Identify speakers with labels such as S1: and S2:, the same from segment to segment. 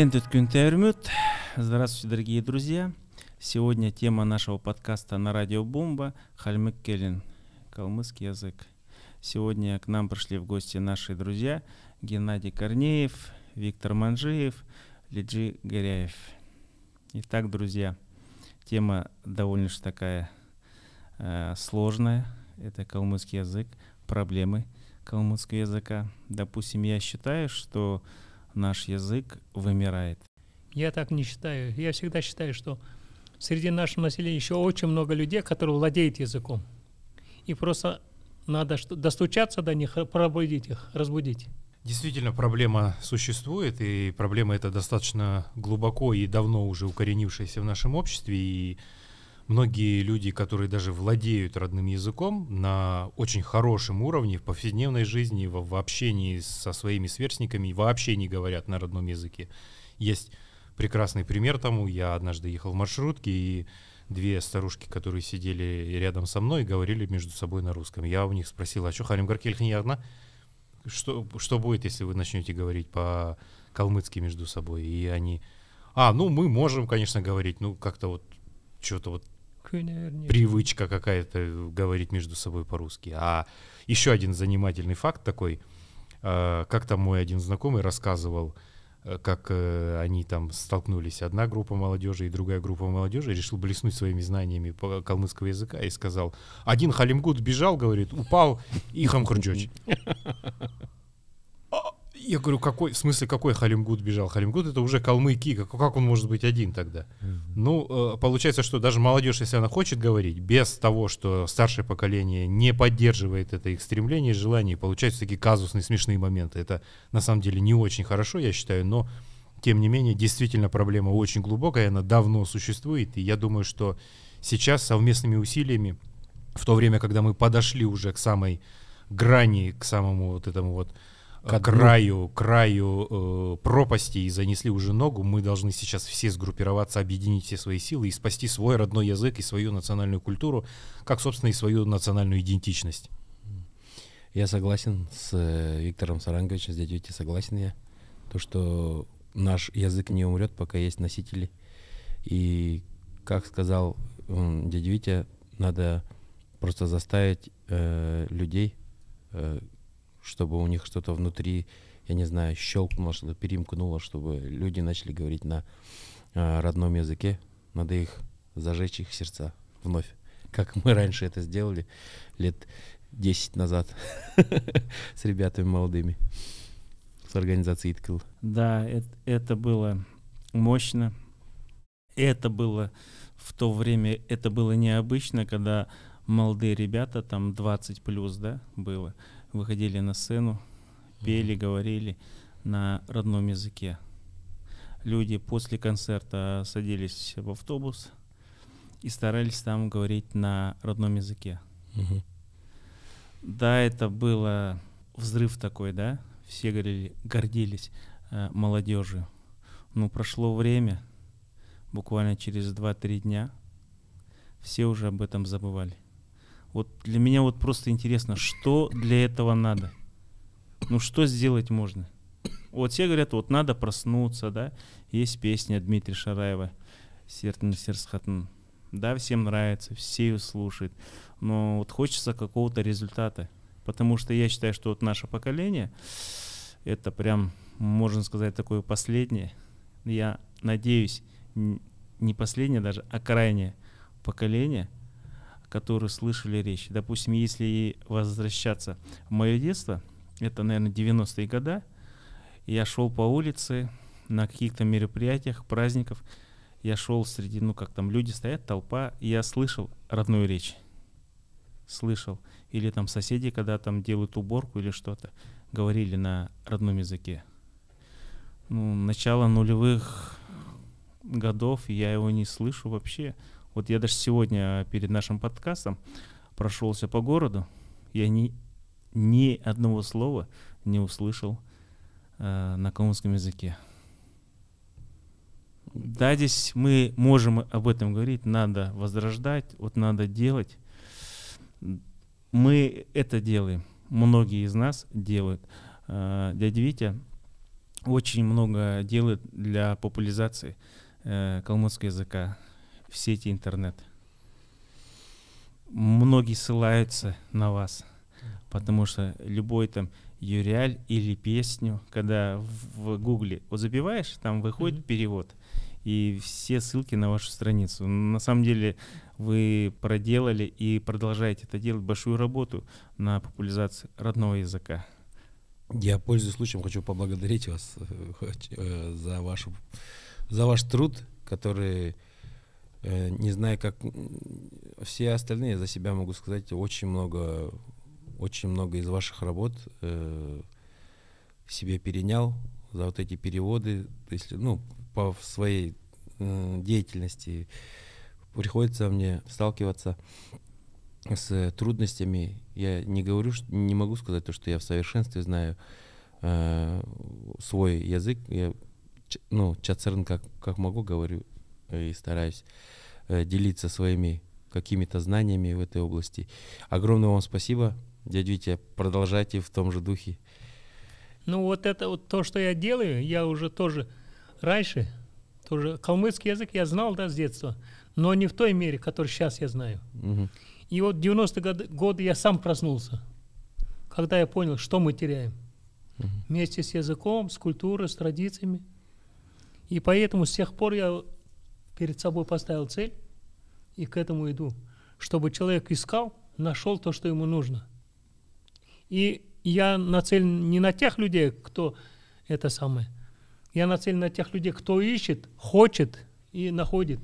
S1: Лентут Кюнтермют. Здравствуйте, дорогие друзья. Сегодня тема нашего подкаста на радио Бомба Хальмык Келин, калмыцкий язык. Сегодня к нам пришли в гости наши друзья Геннадий Корнеев, Виктор Манжиев, Лиджи Горяев. Итак, друзья, тема довольно такая сложная. Это калмыцкий язык, проблемы калмыцкого языка. Допустим, я считаю, что наш язык вымирает.
S2: Я так не считаю. Я всегда считаю, что среди нашего населения еще очень много людей, которые владеют языком. И просто надо достучаться до них, пробудить их, разбудить.
S3: Действительно, проблема существует, и проблема эта достаточно глубоко и давно уже укоренившаяся в нашем обществе. И многие люди, которые даже владеют родным языком на очень хорошем уровне в повседневной жизни, в общении со своими сверстниками, вообще не говорят на родном языке. Есть прекрасный пример тому. Я однажды ехал в маршрутке, и две старушки, которые сидели рядом со мной, говорили между собой на русском. Я у них спросил, а что, Харим Гаркельхни одна? Что будет, если вы начнете говорить по-калмыцки между собой? И они, мы можем, конечно, говорить, как-то вот что-то вот привычка какая-то говорить между собой по-русски. А еще один занимательный факт такой. Как-то мой один знакомый рассказывал, как они там столкнулись. Одна группа молодежи и другая группа молодежи, решил блеснуть своими знаниями калмыцкого языка и сказал: один халимгут бежал, говорит, упал и хамхурджоч. Я говорю, в смысле, какой халимгут бежал? Халимгут — это уже калмыки, как он может быть один тогда? Получается, что даже молодежь, если она хочет говорить, без того, что старшее поколение не поддерживает это их стремление, желание, получаются такие казусные, смешные моменты. Это на самом деле не очень хорошо, я считаю, но тем не менее, действительно проблема очень глубокая, она давно существует, и я думаю, что сейчас совместными усилиями, в то время, когда мы подошли уже к самой грани, к самому вот этому вот краю пропасти и занесли уже ногу, мы должны сейчас все сгруппироваться, объединить все свои силы и спасти свой родной язык и свою национальную культуру, как, собственно, и свою национальную идентичность.
S4: Я согласен с Виктором Саранговичем, с дядей Витей согласен я. То, что наш язык не умрет, пока есть носители. И, как сказал дядя Витя, надо просто заставить людей, чтобы у них что-то внутри, я не знаю, щелкнуло, что-то перемкнуло, чтобы люди начали говорить на родном языке. Надо их зажечь, их сердца вновь, как мы раньше это сделали лет 10 назад с ребятами молодыми, с организацией Иткл.
S1: Да, это было мощно. Это было в то время, это было необычно, когда молодые ребята, там 20 плюс, да, было, выходили на сцену, пели, говорили на родном языке. Люди после концерта садились в автобус и старались там говорить на родном языке. Да, это было взрыв такой, да, все говорили, гордились молодежью. Но прошло время, буквально через 2-3 дня, все уже об этом забывали. Вот для меня вот просто интересно, что для этого надо? Что сделать можно? Вот все говорят, вот надо проснуться, да? Есть песня Дмитрия Шараева «Сертн Серсхатн». Да, всем нравится, все ее слушают. Но вот хочется какого-то результата. Потому что я считаю, что вот наше поколение, это прям, можно сказать, такое последнее. Я надеюсь, не последнее даже, а крайнее поколение, которые слышали речь. Допустим, если возвращаться в мое детство, это, наверное, 90-е годы, я шел по улице на каких-то мероприятиях, праздников, я шел среди, люди стоят, толпа, и я слышал родную речь. Слышал. Или там соседи, когда там делают уборку или что-то, говорили на родном языке. Начало нулевых годов, я его не слышу вообще. Вот я даже сегодня перед нашим подкастом прошелся по городу, я ни одного слова не услышал на калмыцком языке. Да, здесь мы можем об этом говорить, надо возрождать, вот надо делать. Мы это делаем, многие из нас делают. Дядя Витя очень много делает для популяризации калмыцкого языка в сети интернет. Многие ссылаются на вас, потому что любой там юриаль или песню, когда в Гугле вот забиваешь, там выходит перевод, и все ссылки на вашу страницу. На самом деле вы проделали и продолжаете это делать большую работу на популяризацию родного языка.
S4: Я, пользуясь случаем, хочу поблагодарить вас за ваш труд, который, не знаю, как все остальные, за себя могу сказать, очень много из ваших работ себе перенял за вот эти переводы. Если, по своей деятельности приходится мне сталкиваться с трудностями. Я не могу сказать то, что я в совершенстве знаю свой язык. Я чацырын как могу говорю и стараюсь делиться своими какими-то знаниями в этой области. Огромное вам спасибо, дядя Витя, продолжайте в том же духе.
S2: Вот это вот то, что я делаю, я уже тоже раньше, калмыцкий язык я знал, с детства, но не в той мере, которую сейчас я знаю. И вот в 90-е годы я сам проснулся, когда я понял, что мы теряем. Вместе с языком, с культурой, с традициями. И поэтому с тех пор я перед собой поставил цель и к этому иду, чтобы человек искал, нашел то, что ему нужно. И я нацелен не на тех людей, кто это самое. Я нацелен на тех людей, кто ищет, хочет и находит,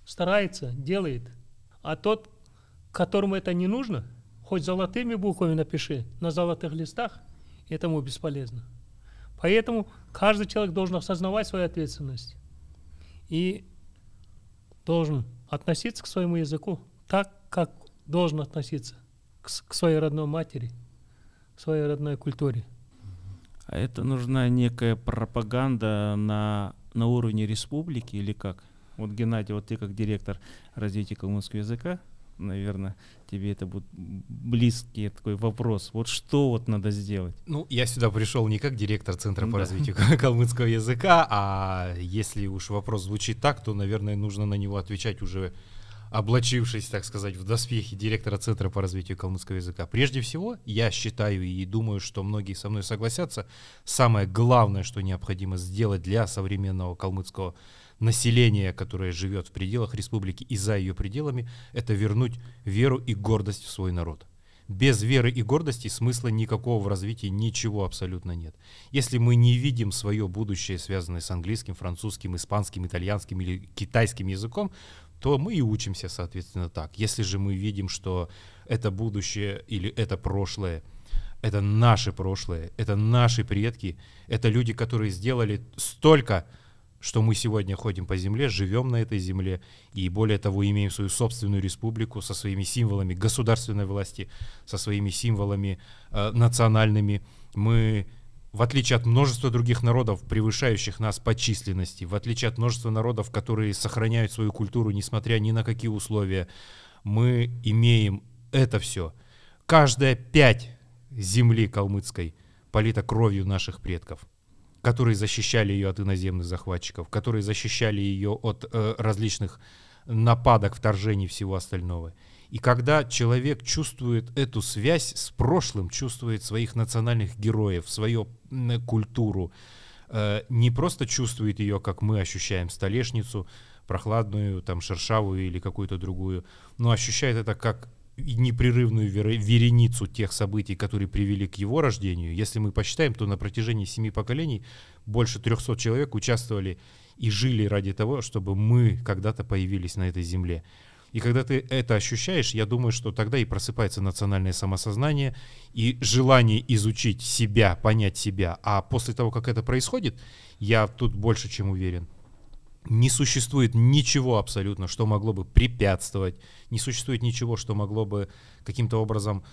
S2: старается, делает. А тот, которому это не нужно, хоть золотыми буквами напиши на золотых листах, этому бесполезно. Поэтому каждый человек должен осознавать свою ответственность и должен относиться к своему языку так, как должен относиться к своей родной матери, к своей родной культуре.
S1: А это нужна некая пропаганда на уровне республики или как? Вот, Геннадий, вот ты как директор развития калмыцкого языка, наверное, тебе это будет близкий такой вопрос. Вот что вот надо сделать?
S3: Я сюда пришел не как директор Центра по развитию калмыцкого языка, а если уж вопрос звучит так, то, наверное, нужно на него отвечать уже облачившись, так сказать, в доспехи директора Центра по развитию калмыцкого языка. Прежде всего, я считаю и думаю, что многие со мной согласятся, самое главное, что необходимо сделать для современного калмыцкого населения, которое живет в пределах республики и за ее пределами, это вернуть веру и гордость в свой народ. Без веры и гордости смысла никакого в развитии ничего абсолютно нет. Если мы не видим свое будущее, связанное с английским, французским, испанским, итальянским или китайским языком, то мы и учимся, соответственно, так. Если же мы видим, что это будущее или это прошлое, это наши предки, это люди, которые сделали столько, что мы сегодня ходим по земле, живем на этой земле и, более того, имеем свою собственную республику со своими символами государственной власти, со своими символами национальными. Мы, в отличие от множества других народов, превышающих нас по численности, в отличие от множества народов, которые сохраняют свою культуру, несмотря ни на какие условия, мы имеем это все. Каждая пядь земли калмыцкой полита кровью наших предков, которые защищали ее от иноземных захватчиков, которые защищали ее от различных нападок, вторжений и всего остального. И когда человек чувствует эту связь с прошлым, чувствует своих национальных героев, свою культуру, не просто чувствует ее, как мы ощущаем столешницу, прохладную, там, шершавую или какую-то другую, но ощущает это как непрерывную вереницу тех событий, которые привели к его рождению. Если мы посчитаем, то на протяжении 7 поколений больше 300 человек участвовали и жили ради того, чтобы мы когда-то появились на этой земле. И когда ты это ощущаешь, я думаю, что тогда и просыпается национальное самосознание и желание изучить себя, понять себя. А после того, как это происходит, я тут больше чем уверен, не существует ничего абсолютно, что могло бы препятствовать, не существует ничего, что могло бы каким-то образом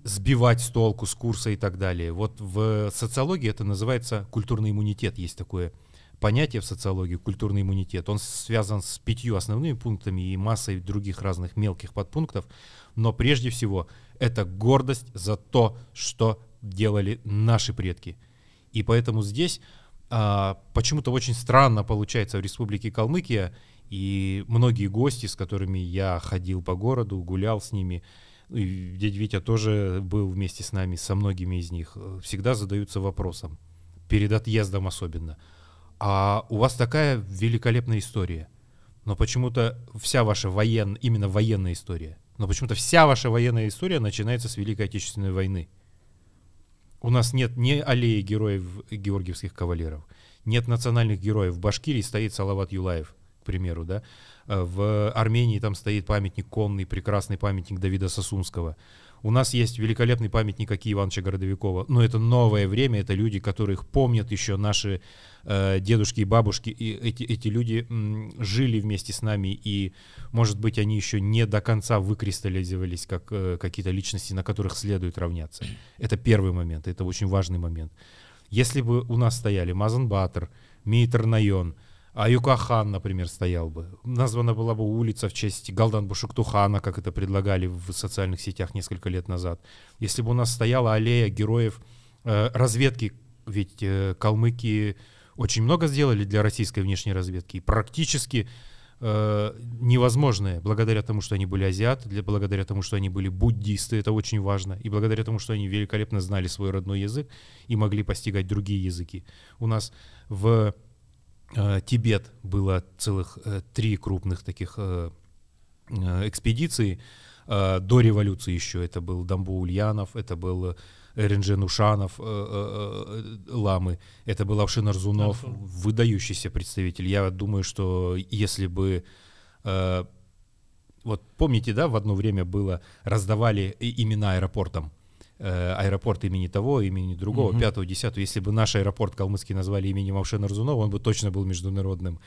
S3: сбивать с толку, с курса и так далее. Вот в социологии это называется культурный иммунитет. Есть такое понятие в социологии, культурный иммунитет. Он связан с 5 основными пунктами и массой других разных мелких подпунктов. Но прежде всего это гордость за то, что делали наши предки. И поэтому здесь почему-то очень странно получается в Республике Калмыкия, и многие гости, с которыми я ходил по городу, гулял с ними, и дядя Витя тоже был вместе с нами, со многими из них, всегда задаются вопросом, перед отъездом особенно. А у вас такая великолепная история, но почему-то вся ваша именно военная история, но почему-то вся ваша военная история начинается с Великой Отечественной войны. У нас нет ни аллеи героев георгиевских кавалеров, нет национальных героев. В Башкирии стоит Салават Юлаев, к примеру, да. В Армении там стоит памятник конный, прекрасный памятник Давида Сосунского. У нас есть великолепный памятник Аки Ивановича Городовикова. Но это новое время, это люди, которых помнят еще наши дедушки и бабушки. И эти люди жили вместе с нами, и, может быть, они еще не до конца выкристаллизовались как какие-то личности, на которых следует равняться. Это первый момент, это очень важный момент. Если бы у нас стояли Мазан Батыр, Мейтер Найон, Аюка хан, например, стоял бы. Названа была бы улица в честь Галдан Бушуктухана, как это предлагали в социальных сетях несколько лет назад. Если бы у нас стояла аллея героев разведки, ведь калмыки очень много сделали для российской внешней разведки. И практически невозможное, благодаря тому, что они были азиаты, благодаря тому, что они были буддисты, это очень важно, и благодаря тому, что они великолепно знали свой родной язык и могли постигать другие языки. У нас в Тибет было целых 3 крупных таких экспедиции до революции еще. Это был Дамбу Ульянов, это был Эренджен Ушанов, ламы, это был Авшин Арзунов, выдающийся представитель. Я думаю, что если бы... Вот помните, да, в одно время раздавали имена аэропортам. Аэропорт имени того, имени другого, 5-го, 10-го. Если бы наш аэропорт калмыцкий назвали именем Авшена Арзунова, он бы точно был международным.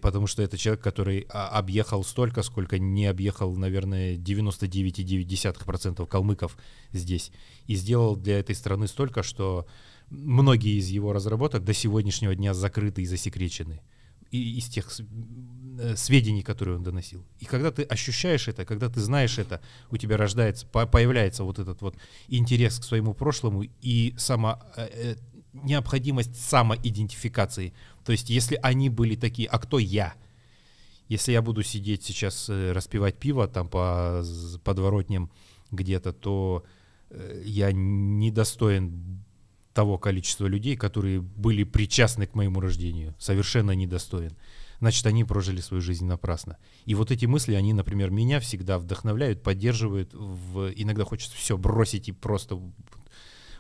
S3: Потому что это человек, который объехал столько, сколько не объехал, наверное, 99,9% калмыков здесь. И сделал для этой страны столько, что многие из его разработок до сегодняшнего дня закрыты и засекречены. И из тех сведений, которые он доносил. И когда ты ощущаешь это, когда ты знаешь это, у тебя появляется вот этот вот интерес к своему прошлому и необходимость самоидентификации. То есть если они были такие, а кто я? Если я буду сидеть сейчас, распивать пиво там по подворотням где-то, то я недостоин того количества людей, которые были причастны к моему рождению. Совершенно недостоин. Значит, они прожили свою жизнь напрасно. И вот эти мысли, они, например, меня всегда вдохновляют, поддерживают. Иногда хочется все бросить и просто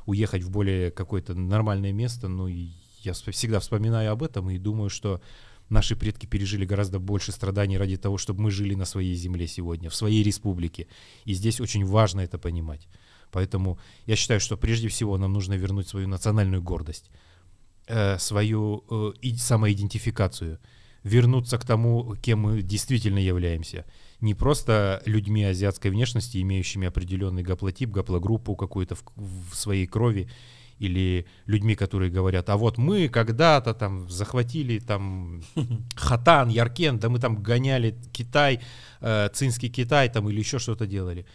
S3: уехать в более какое-то нормальное место. Но я всегда вспоминаю об этом и думаю, что наши предки пережили гораздо больше страданий ради того, чтобы мы жили на своей земле сегодня, в своей республике. И здесь очень важно это понимать. Поэтому я считаю, что прежде всего нам нужно вернуть свою национальную гордость, свою самоидентификацию, вернуться к тому, кем мы действительно являемся. Не просто людьми азиатской внешности, имеющими определенный гаплотип, гаплогруппу какую-то в своей крови, или людьми, которые говорят, а вот мы когда-то там захватили там Хатан, Яркент, да мы там гоняли Китай, Цинский Китай там или еще что-то делали.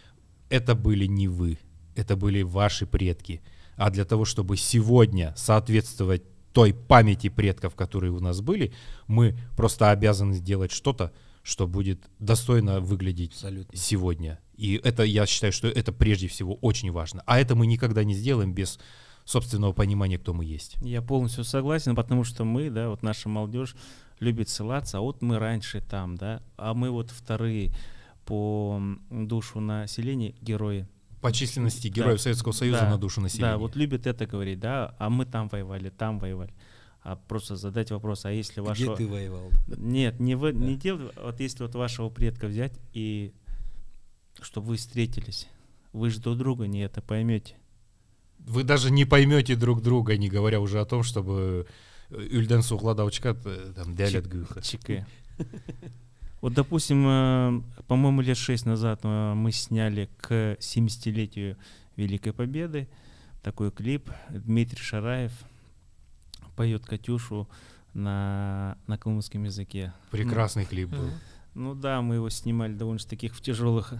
S3: Это были не вы. Это были ваши предки. А для того, чтобы сегодня соответствовать той памяти предков, которые у нас были, мы просто обязаны сделать что-то, что будет достойно выглядеть абсолютно сегодня. И это, я считаю, что это прежде всего очень важно. А это мы никогда не сделаем без собственного понимания, кто мы есть.
S1: Я полностью согласен, потому что мы, да, вот наша молодежь любит ссылаться, а вот мы раньше там, да, а мы вот вторые по душу населения герои.
S3: По численности героев Советского Союза на душу населения.
S1: Да, вот любят это говорить, да, а мы там воевали. А просто задать вопрос, а если вашего...
S4: Где ты воевал?
S1: Нет, не делать, вот если вот вашего предка взять и чтобы вы встретились, вы же друг друга не это поймете.
S3: Вы даже не поймете друг друга, не говоря уже о том, чтобы Ульден Сухладаучка там дялят гюха.
S1: ЧК. Вот, допустим, по-моему, лет 6 назад мы сняли к 70-летию Великой Победы такой клип. Дмитрий Шараев поет «Катюшу» на калмыцком языке.
S3: Прекрасный клип был.
S1: Ну да, мы его снимали довольно таких в тяжелых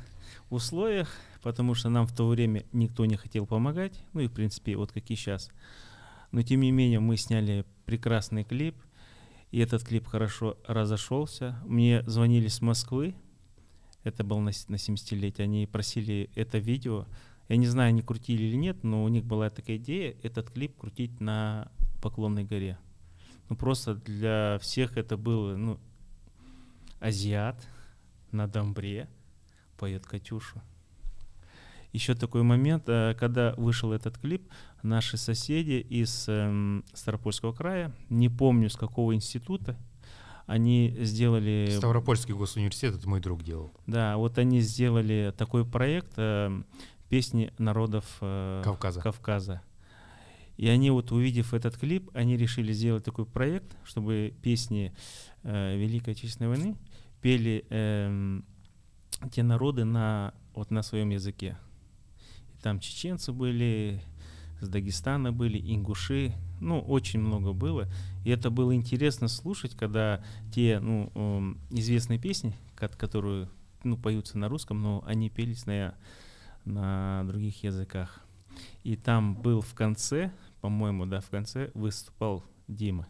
S1: условиях, потому что нам в то время никто не хотел помогать, ну и в принципе вот как и сейчас. Но тем не менее мы сняли прекрасный клип, и этот клип хорошо разошелся. Мне звонили с Москвы, это был на 70-летие, они просили это видео. Я не знаю, они крутили или нет, но у них была такая идея, этот клип крутить на Поклонной горе. Ну просто для всех это было, ну, азиат на домбре поет Катюшу. Еще такой момент, когда вышел этот клип, наши соседи из Ставропольского края, не помню с какого института, они сделали...
S3: Ставропольский госуниверситет, это мой друг делал.
S1: Да, вот они сделали такой проект «Песни народов Кавказа». И они вот, увидев этот клип, они решили сделать такой проект, чтобы песни Великой Отечественной войны пели те народы на своем языке. И там чеченцы были, с Дагестана были, ингуши, ну, очень много было. И это было интересно слушать, когда те, известные песни, которые, поются на русском, но они пелись на других языках. И там был в конце, по-моему, да, в конце выступал Дима.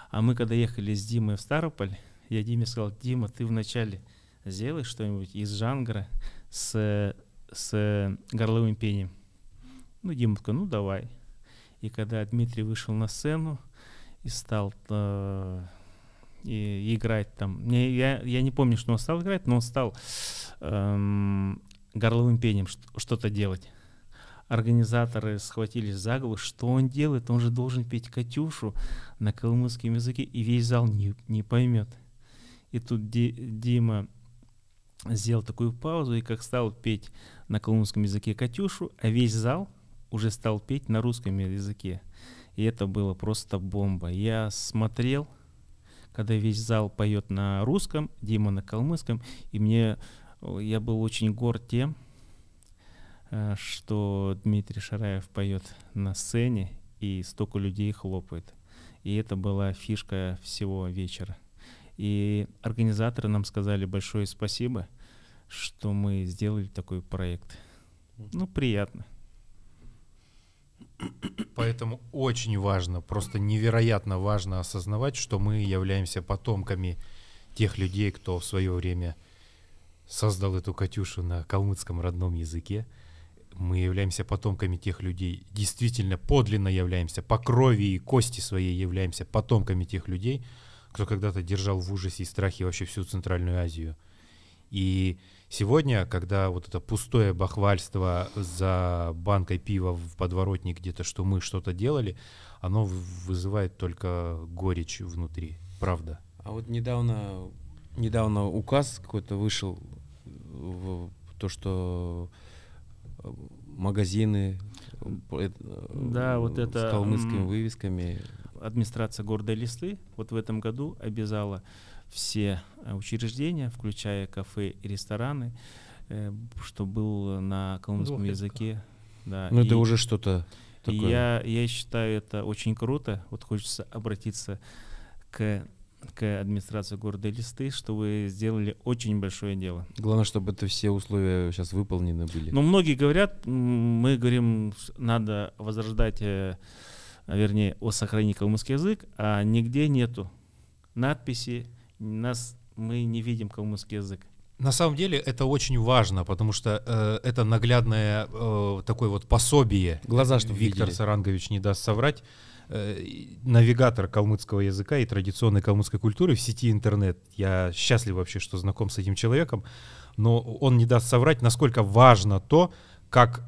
S1: А мы когда ехали с Димой в Ставрополь, я Диме сказал: Дима, ты вначале сделай что-нибудь из жанра с горловым пением. Дима такой: давай. И когда Дмитрий вышел на сцену и стал и играть там, я не помню, что он стал играть, но он стал горловым пением что-то делать. Организаторы схватились за голову, что он делает, он же должен петь Катюшу на калмыцком языке, и весь зал не поймет. И тут Дима сделал такую паузу, и как стал петь на калмыцком языке Катюшу, а весь зал уже стал петь на русском языке. И это было просто бомба. Я смотрел, когда весь зал поет на русском, Дима на калмыцком, и я был очень горд тем, что Дмитрий Шараев поет на сцене, и столько людей хлопает. И это была фишка всего вечера. И организаторы нам сказали большое спасибо, что мы сделали такой проект. Приятно.
S3: Поэтому очень важно, просто невероятно важно осознавать, что мы являемся потомками тех людей, кто в свое время создал эту Катюшу на калмыцком родном языке. Мы являемся потомками тех людей, действительно подлинно являемся, по крови и кости своей являемся потомками тех людей, кто когда-то держал в ужасе и страхе вообще всю Центральную Азию. И сегодня, когда вот это пустое бахвальство за банкой пива в подворотне где-то, что мы что-то делали, оно вызывает только горечь внутри. Правда.
S4: А вот недавно указ какой-то вышел, то, что магазины
S1: да, вот это,
S4: с калмыцкими вывесками.
S1: Администрация города Элисты вот в этом году обязала все учреждения, включая кафе и рестораны, что был на калмыцком языке. Да.
S4: Это уже что-то такое.
S1: Я считаю, это очень круто. Вот хочется обратиться к администрации города Элисты, что вы сделали очень большое дело.
S4: Главное, чтобы это все условия сейчас выполнены были.
S1: Но многие говорят, мы говорим, надо возрождать, вернее, сохранить калмыцкий язык, а нигде нету надписи, мы не видим калмыцкий язык.
S3: На самом деле это очень важно, потому что это наглядное такое вот пособие.
S4: Глаза, чтобы
S3: Виктор
S4: видели.
S3: Сарангович не даст соврать. Навигатор калмыцкого языка и традиционной калмыцкой культуры в сети интернет. Я счастлив вообще, что знаком с этим человеком, но он не даст соврать, насколько важно то, как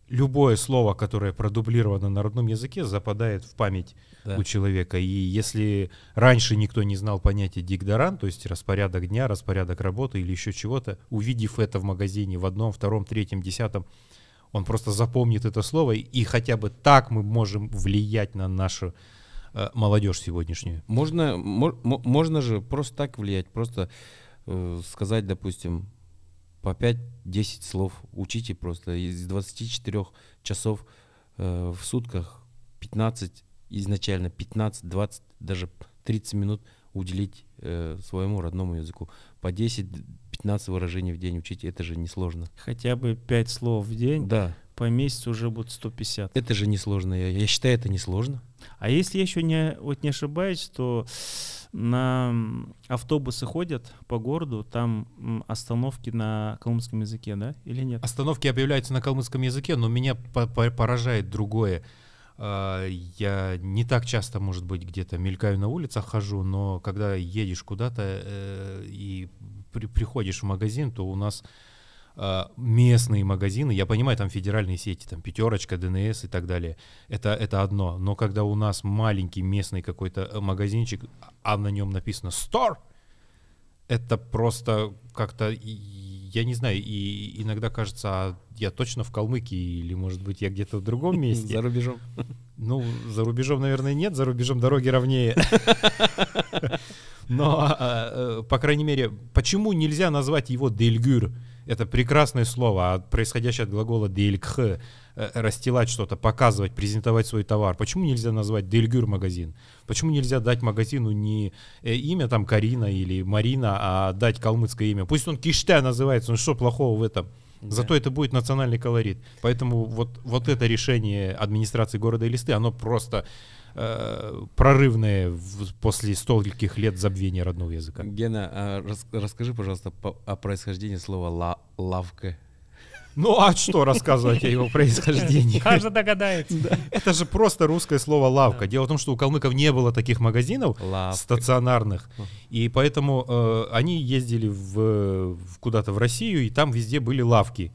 S3: любое слово, которое продублировано на родном языке, западает в память у человека. И если раньше никто не знал понятия дигдаран, то есть распорядок дня, распорядок работы или еще чего-то, увидев это в магазине в 1, 2, 3, 10, он просто запомнит это слово, и хотя бы так мы можем влиять на нашу молодежь сегодняшнюю.
S4: Можно же просто так влиять, просто сказать, допустим, по 5-10 слов учите просто. Из 24 часов в сутках 15, изначально 15, 20, даже 30 минут уделить своему родному языку. По 10-15 выражений в день учить, это же несложно.
S1: Хотя бы 5 слов в день.
S4: Да.
S1: по месяцу уже будет 150.
S4: Это же несложно. Я считаю, это несложно.
S1: А если я еще не ошибаюсь, то на автобусы ходят по городу, там остановки на калмыцком языке, да, или нет?
S3: Остановки объявляются на калмыцком языке, но меня поражает другое. Я не так часто, может быть, где-то мелькаю на улицах, хожу, но когда едешь куда-то и приходишь в магазин, то у нас местные магазины, я понимаю, там федеральные сети, там Пятерочка, ДНС и так далее, это одно, но когда у нас маленький местный какой-то магазинчик, а на нем написано «Store», это просто как-то, я не знаю, и иногда кажется, а я точно в Калмыкии или, может быть, я где-то в другом месте.
S4: За рубежом.
S3: Ну, за рубежом, наверное, нет, за рубежом дороги ровнее. Но, по крайней мере, почему нельзя назвать его «дельгюр»? Это прекрасное слово, происходящее от глагола «дельгх», расстилать что-то, показывать, презентовать свой товар. Почему нельзя назвать «дельгюр» магазин? Почему нельзя дать магазину не имя там Карина или Марина, а дать калмыцкое имя? Пусть он Киште называется, ну что плохого в этом? Да. Зато это будет национальный колорит. Поэтому вот это решение администрации города Элисты, оно просто прорывное после стольких лет забвения родного языка.
S4: Гена, расскажи, пожалуйста, о происхождении слова «лавка».
S3: Ну а что рассказывать о его происхождении?
S2: Каждый догадается.
S3: Это же просто русское слово «лавка». Дело в том, что у калмыков не было таких магазинов стационарных, и поэтому они ездили куда-то в Россию, и там везде были лавки.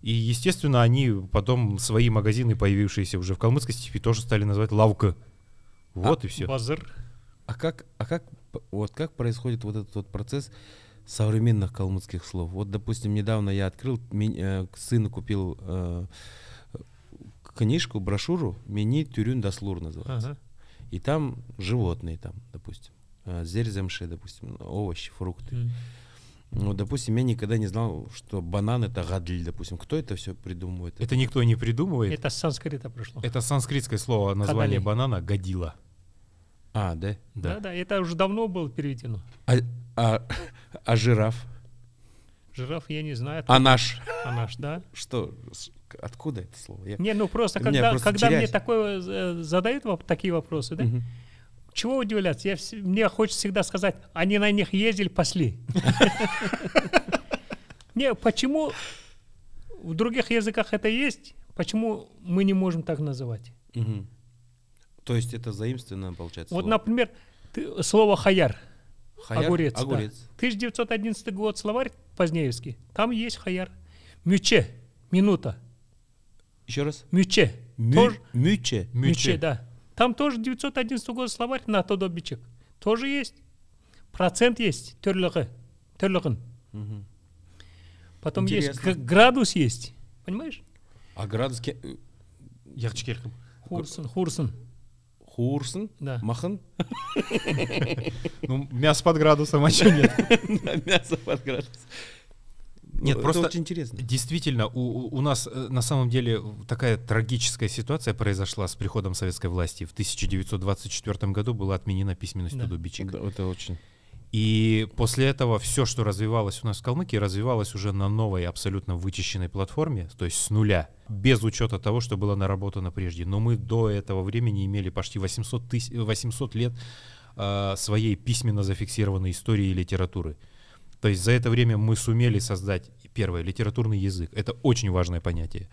S3: И, естественно, они потом свои магазины, появившиеся уже в калмыцкой степи, тоже стали называть «лавка». Вот и все.
S2: Базар.
S4: А как происходит вот этот вот процесс современных калмыцких слов? Вот, допустим, недавно я открыл, сыну купил книжку, брошюру «Мини тюрюн даслур» называется.
S2: Ага.
S4: И там животные, там, допустим, зерземши, допустим, овощи, фрукты. Вот, допустим, я никогда не знал, что банан — это гадль, допустим. Кто это все придумывает?
S3: Это никто не придумывает.
S2: Это с санскрита пришло.
S3: Это санскритское слово, название банана — гадила.
S4: А, да?
S2: Да, это уже давно было переведено.
S4: А жираф?
S2: Жираф, я не знаю.
S4: Анаш?
S2: Анаш, да.
S4: Что? Откуда это слово?
S2: Просто когда мне такое задают такие вопросы, да? Чего удивляться? Мне хочется всегда сказать, они на них ездили, пасли. Не, почему в других языках это есть, почему мы не можем так называть?
S4: То есть это заимствованное, получается,
S2: Вот,
S4: слово?
S2: например, слово «хаяр». Огурец. 1911 год, словарь позднеевский. Там есть хаяр. Мюче. Минута.
S4: Еще раз?
S2: Мюче.
S4: Мюче?
S2: Мюче, да. Там тоже 911 год словарь на тодобичек. Тоже есть. Процент есть. Терлыгын. Потом
S4: интересно.
S2: Есть градус есть. Понимаешь?
S4: А градус...
S3: Яхчкерком.
S2: Хурсын.
S4: Хурсын?
S2: Да.
S4: Махан?
S3: Ну, мясо под градусом, а что нет?
S4: Мясо под градусом.
S3: Нет, просто
S4: очень интересно.
S3: Действительно, у нас на самом деле такая трагическая ситуация произошла с приходом советской власти. В 1924 году была отменена письменность тодобичек.
S4: Да, это очень...
S3: И после этого все, что развивалось у нас в Калмыкии, развивалось уже на новой, абсолютно вычищенной платформе, то есть с нуля, без учета того, что было наработано прежде. Но мы до этого времени имели почти 800 лет своей письменно зафиксированной истории и литературы. То есть за это время мы сумели создать, первое, литературный язык. Это очень важное понятие.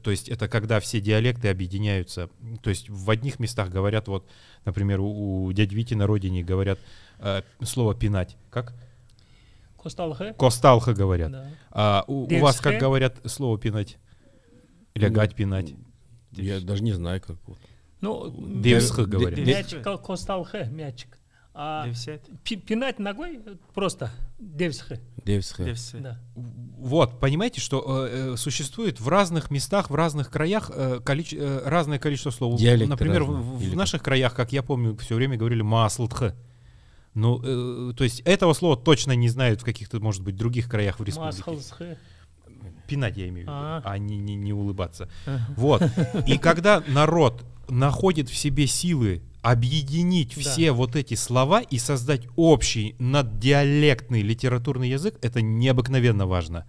S3: То есть это когда все диалекты объединяются. То есть в одних местах говорят, вот, например, у дяди Вити на родине говорят слово «пинать». Как?
S2: Косталха.
S3: Косталха говорят.
S2: Да.
S3: А у вас как говорят слово «пинать»? Лягать, пинать?
S4: Я даже не знаю, как.
S2: Ну,
S3: Девсха говорят.
S2: мячик, косталха, мячик. А пинать ногой просто девсха.
S4: Девсха.
S2: Да.
S3: Вот, понимаете, что существует в разных местах, в разных краях разное количество слов.
S4: Диалекты
S3: Например,
S4: разные.
S3: в наших краях, как я помню, все время говорили «маслтха». Ну, то есть этого слова точно не знают в каких-то, может быть, других краях в республике. Пинать я имею в виду, а не улыбаться. Вот. И когда народ находит в себе силы объединить все вот эти слова и создать общий наддиалектный литературный язык, это необыкновенно важно.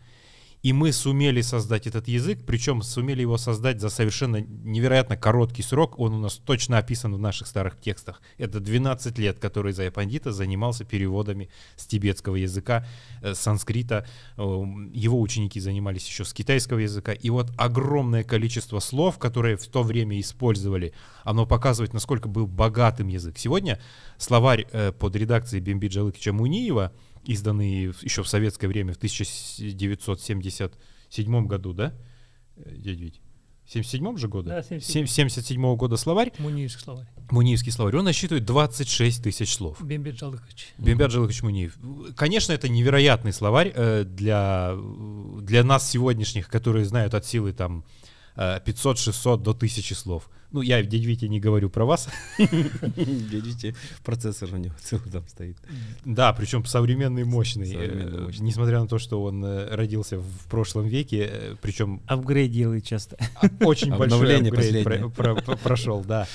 S3: И мы сумели создать этот язык, причем сумели его создать за совершенно невероятно короткий срок. Он у нас точно описан в наших старых текстах. Это 12 лет, который Зая Пандита занимался переводами с тибетского языка, с санскрита. Его ученики занимались еще с китайского языка. И вот огромное количество слов, которые в то время использовали, оно показывает, насколько был богатым язык. Сегодня словарь под редакцией Бемби Джалыкича Муниева, изданный еще в советское время, в 1977 году, да, дядя Вить? 77 же года?
S2: Да, 77.
S3: 77 года словарь.
S2: Муниевский словарь.
S3: Муниевский словарь. Он насчитывает 26 тысяч слов.
S2: Бемби Джалыкыч.
S3: Бемби Джалыкыч Муниев. Конечно, это невероятный словарь для нас сегодняшних, которые знают от силы там 500-600 до 1000 слов. Ну, я, дядя Витя, не говорю про вас.
S4: Дядя Витя, процессор у него целый там стоит.
S3: Да, причем современный, мощный. Несмотря на то, что он родился в прошлом веке, причем...
S1: Апгрейд делает часто.
S3: Очень большой апгрейд
S4: последнее.
S3: прошел, да.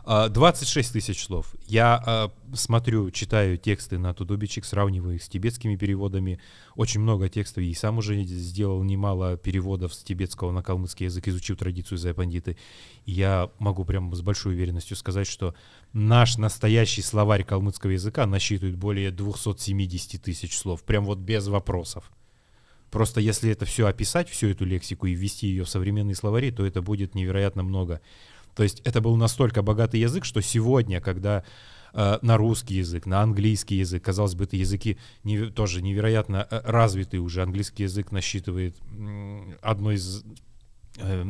S3: 26 тысяч слов. Я смотрю, читаю тексты на Тудубичик, сравниваю их с тибетскими переводами. Очень много текстов. И сам уже сделал немало переводов с тибетского на калмыцкий язык, изучив традицию Зая Пандиты. И я могу прям с большой уверенностью сказать, что наш настоящий словарь калмыцкого языка насчитывает более 270 тысяч слов. Прям вот без вопросов. Просто если это все описать, всю эту лексику, и ввести ее в современные словари, то это будет невероятно много. То есть это был настолько богатый язык, что сегодня, когда на русский язык, на английский язык, казалось бы, это языки тоже невероятно развитые уже. Английский язык насчитывает одной из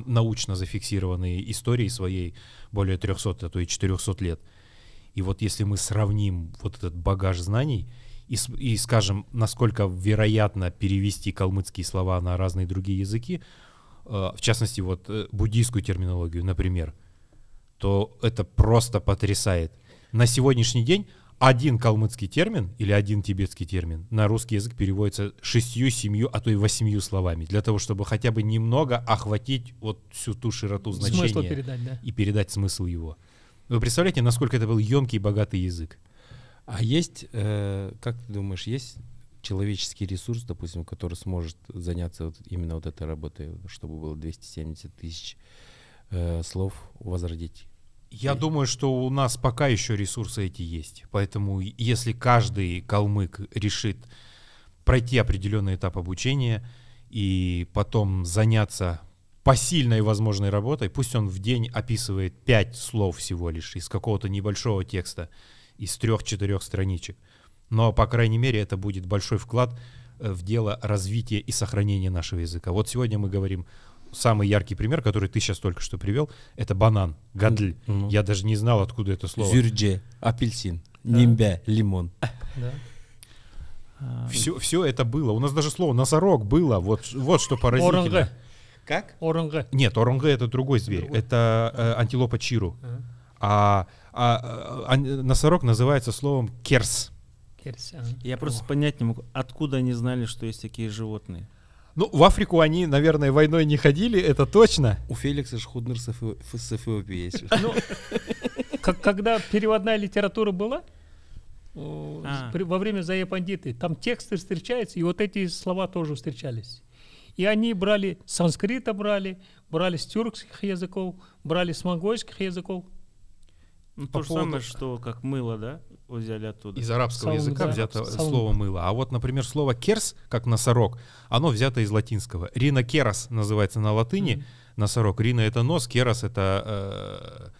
S3: научно зафиксированной истории своей более 300, а то и 400 лет. И вот если мы сравним вот этот багаж знаний и скажем, насколько вероятно перевести калмыцкие слова на разные другие языки, в частности, вот буддийскую терминологию, например, то это просто потрясает. На сегодняшний день один калмыцкий термин или один тибетский термин на русский язык переводится 6, 7, а то и 8 словами, для того, чтобы хотя бы немного охватить вот всю ту широту значения.
S2: Смысл передать, да.
S3: И передать смысл его. Вы представляете, насколько это был емкий и богатый язык?
S4: А есть, как ты думаешь, есть человеческий ресурс, допустим, который сможет заняться вот именно вот этой работой, чтобы было 270 тысяч слов возродить?
S3: Я думаю, что у нас пока еще ресурсы эти есть. Поэтому если каждый калмык решит пройти определенный этап обучения и потом заняться посильной возможной работой, пусть он в день описывает 5 слов всего лишь из какого-то небольшого текста, из 3-4 страничек. Но, по крайней мере, это будет большой вклад в дело развития и сохранения нашего языка. Вот сегодня мы говорим, самый яркий пример, который ты сейчас только что привел, это банан, гадль. Я даже не знал, откуда это слово.
S4: Зюрдже, апельсин, нимбя, лимон.
S2: Да.
S3: Все это было. У нас даже слово носорог было. Вот что поразительно.
S2: Оранга.
S4: Как?
S2: Оранга.
S3: Нет, оранга — это другой зверь. Это антилопа чиру. А носорог называется словом керс.
S1: Я просто понять не могу, откуда они знали, что есть такие животные.
S3: Ну, в Африку они, наверное, войной не ходили, это точно.
S4: У Феликса Шхуднер с Эфиопии есть.
S2: Ну, когда переводная литература была, во время Зая Пандиты, там тексты встречаются, и вот эти слова тоже встречались. И они брали, санскрита брали с тюркских языков, брали с монгольских языков.
S1: Ну, то же самое, что как мыло, да, взяли оттуда.
S3: Из арабского языка взято
S2: саун.
S3: слово мыло. А вот, например, слово керс, как носорог, оно взято из латинского. Ринокерос называется на латыни, носорог. Рина — это нос, керос — это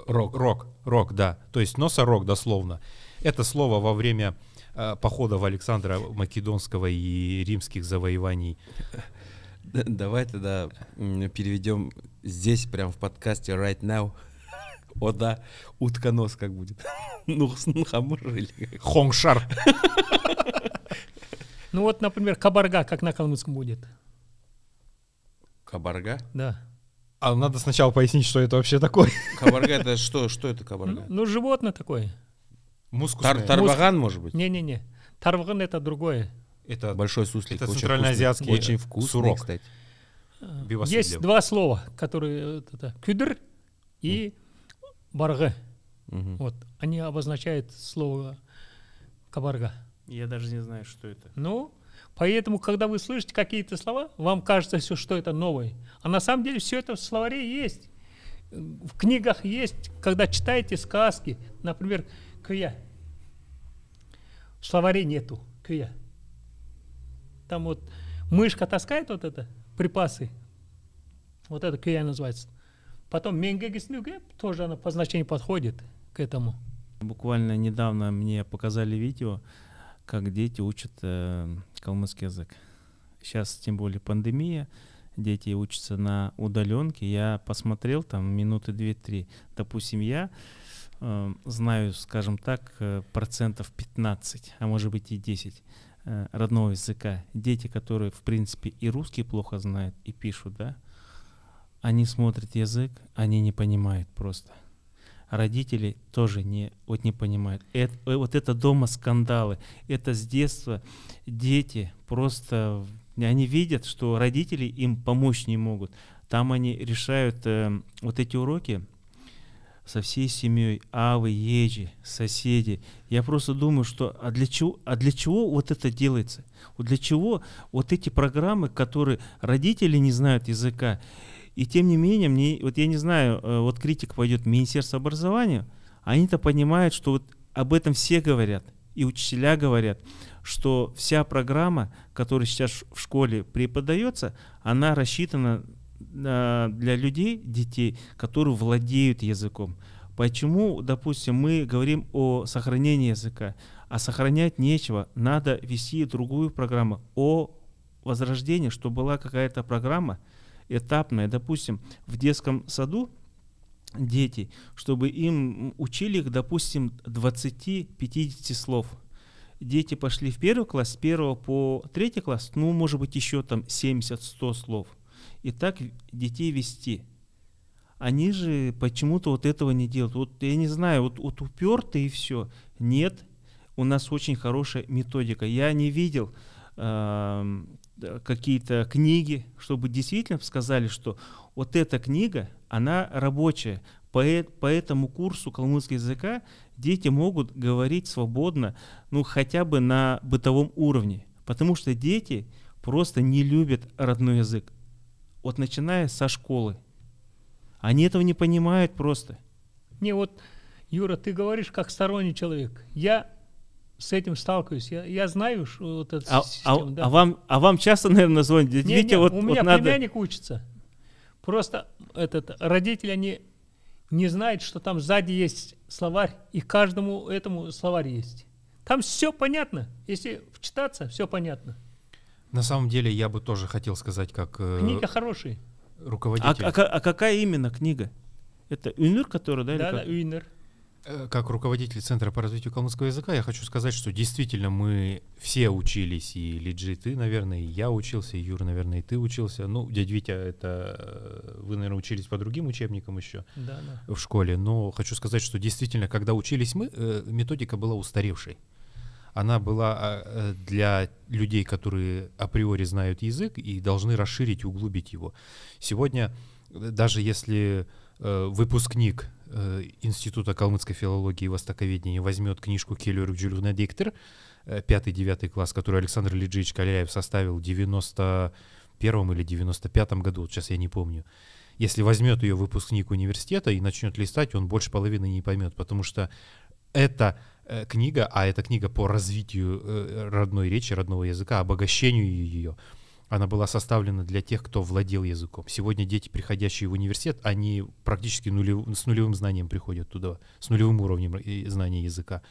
S3: рог, да. То есть носорог дословно. Это слово во время походов Александра Македонского и римских завоеваний.
S4: Давай тогда переведем здесь, прям в подкасте right now. О да, утконос как будет. Ну, хамур или как?
S3: Хонгшар.
S2: Ну вот, например, кабарга, как на калмыцком будет.
S4: Кабарга?
S2: Да.
S3: А надо сначала пояснить, что это вообще такое.
S4: Кабарга — это что? Что это кабарга?
S2: Ну, животное такое.
S3: Мускусное.
S4: Тарваган, может быть?
S2: Не-не-не. Тарваган — это другое.
S3: Это
S4: Большой суслик.
S3: это
S4: очень
S3: центральноазиатский
S4: вкусный. Очень вкусный,
S3: сурок.
S4: кстати.
S2: Есть два слова, которые кюдр и барга. Вот. Они обозначают слово кабарга.
S1: Я даже не знаю, что это.
S2: Ну, Поэтому, когда вы слышите какие-то слова, вам кажется все, что это новое. А на самом деле все это в словаре есть. В книгах есть, когда читаете сказки, например, «Кыя». В словаре нету «Кыя». Там вот мышка таскает вот это, припасы. Вот это «Кыя» называется. Потом «Менгегиснюге» тоже она по значению подходит к этому.
S1: Буквально недавно мне показали видео, как дети учат калмыцкий язык. Сейчас, тем более, пандемия, дети учатся на удаленке. Я посмотрел там минуты 2-3. Допустим, я знаю, скажем так, процентов 15, а может быть и 10 родного языка. Дети, которые, в принципе, и русский плохо знают, и пишут, да, они смотрят язык, они не понимают просто. Родители тоже не понимают. Вот это дома скандалы. Это с детства дети просто... Они видят, что родители им помочь не могут. Там они решают вот эти уроки со всей семьей. Авы, ежи, соседи. Я просто думаю, что для чего вот это делается? Вот для чего вот эти программы, которые родители не знают языка, и тем не менее, вот я не знаю, вот критика пойдет в Министерство образования, они-то понимают, что вот об этом все говорят, и учителя говорят, что вся программа, которая сейчас в школе преподается, она рассчитана для людей, детей, которые владеют языком. Почему, допустим, мы говорим о сохранении языка, а сохранять нечего, надо вести другую программу о возрождении, чтобы была какая-то программа, этапная, допустим, в детском саду дети, чтобы им учили их, допустим, 20-50 слов. Дети пошли в первый класс, с 1 по 3 класс, ну, может быть, еще там 70-100 слов. И так детей вести. Они же почему-то вот этого не делают. Вот я не знаю, вот упертые и все. Нет, у нас очень хорошая методика. Я не видел какие-то книги, чтобы действительно сказали, что вот эта книга, она рабочая. По этому курсу калмыцкого языка дети могут говорить свободно, ну хотя бы на бытовом уровне. Потому что дети просто не любят родной язык. Вот начиная со школы. Они этого не понимают просто.
S2: Не, вот, Юра, ты говоришь как сторонний человек. Я с этим сталкиваюсь. Я знаю, что вот эту систему. Да.
S1: А вам часто, наверное, звонят?
S2: Не, вот, у меня вот племянник учится. Просто родители, они не знают, что там сзади есть словарь, и каждому этому словарь есть. Там все понятно. Если вчитаться, все понятно.
S3: На самом деле, я бы тоже хотел сказать, как
S2: книга хорошая.
S3: Руководитель.
S1: А какая именно книга? Это Уйныр, который, да?
S2: Да, Уйныр.
S3: Как руководитель Центра по развитию калмыцкого языка, я хочу сказать, что действительно мы все учились, и Лиджи, ты, наверное, и я учился, и Юр, наверное, и ты учился. Ну, дядя Витя, это вы, наверное, учились по другим учебникам еще в школе, но хочу сказать, что действительно, когда учились мы, методика была устаревшей. Она была для людей, которые априори знают язык и должны расширить и углубить его. Сегодня, даже если выпускник Института калмыцкой филологии и востоковедения возьмет книжку Келюрк Джулюна Диктор, 5-9 класс, который Александр Лиджич Каляев составил в 91 или 95 году, вот сейчас я не помню. Если возьмет ее выпускник университета и начнет листать, он больше половины не поймет, потому что это книга, а это книга по развитию родной речи, родного языка, обогащению ее, она была составлена для тех, кто владел языком. Сегодня дети, приходящие в университет, они практически с нулевым знанием приходят туда, с нулевым уровнем знания языка.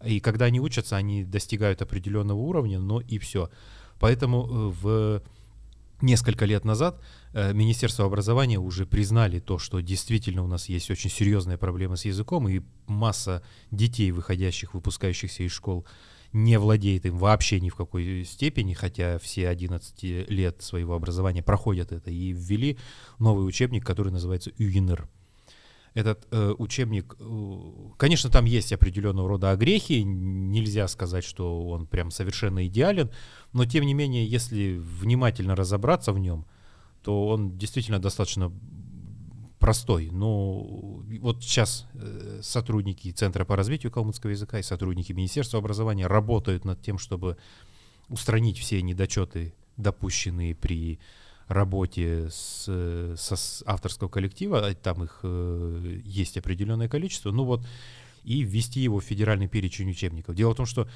S3: И когда они учатся, они достигают определенного уровня, но и все. Поэтому несколько лет назад Министерство образования уже признали то, что действительно у нас есть очень серьезная проблема с языком, и масса детей, выходящих, выпускающихся из школ, не владеет им вообще ни в какой степени, хотя все 11 лет своего образования проходят это, и ввели новый учебник, который называется Уйныр. Этот учебник, конечно, там есть определенного рода огрехи, нельзя сказать, что он прям совершенно идеален, но тем не менее, если внимательно разобраться в нем, то он действительно достаточно простой. Но вот сейчас сотрудники Центра по развитию калмыцкого языка и сотрудники Министерства образования работают над тем, чтобы устранить все недочеты, допущенные при работе с авторского коллектива, там их есть определенное количество, ну вот, и ввести его в федеральный перечень учебников. Дело в том, что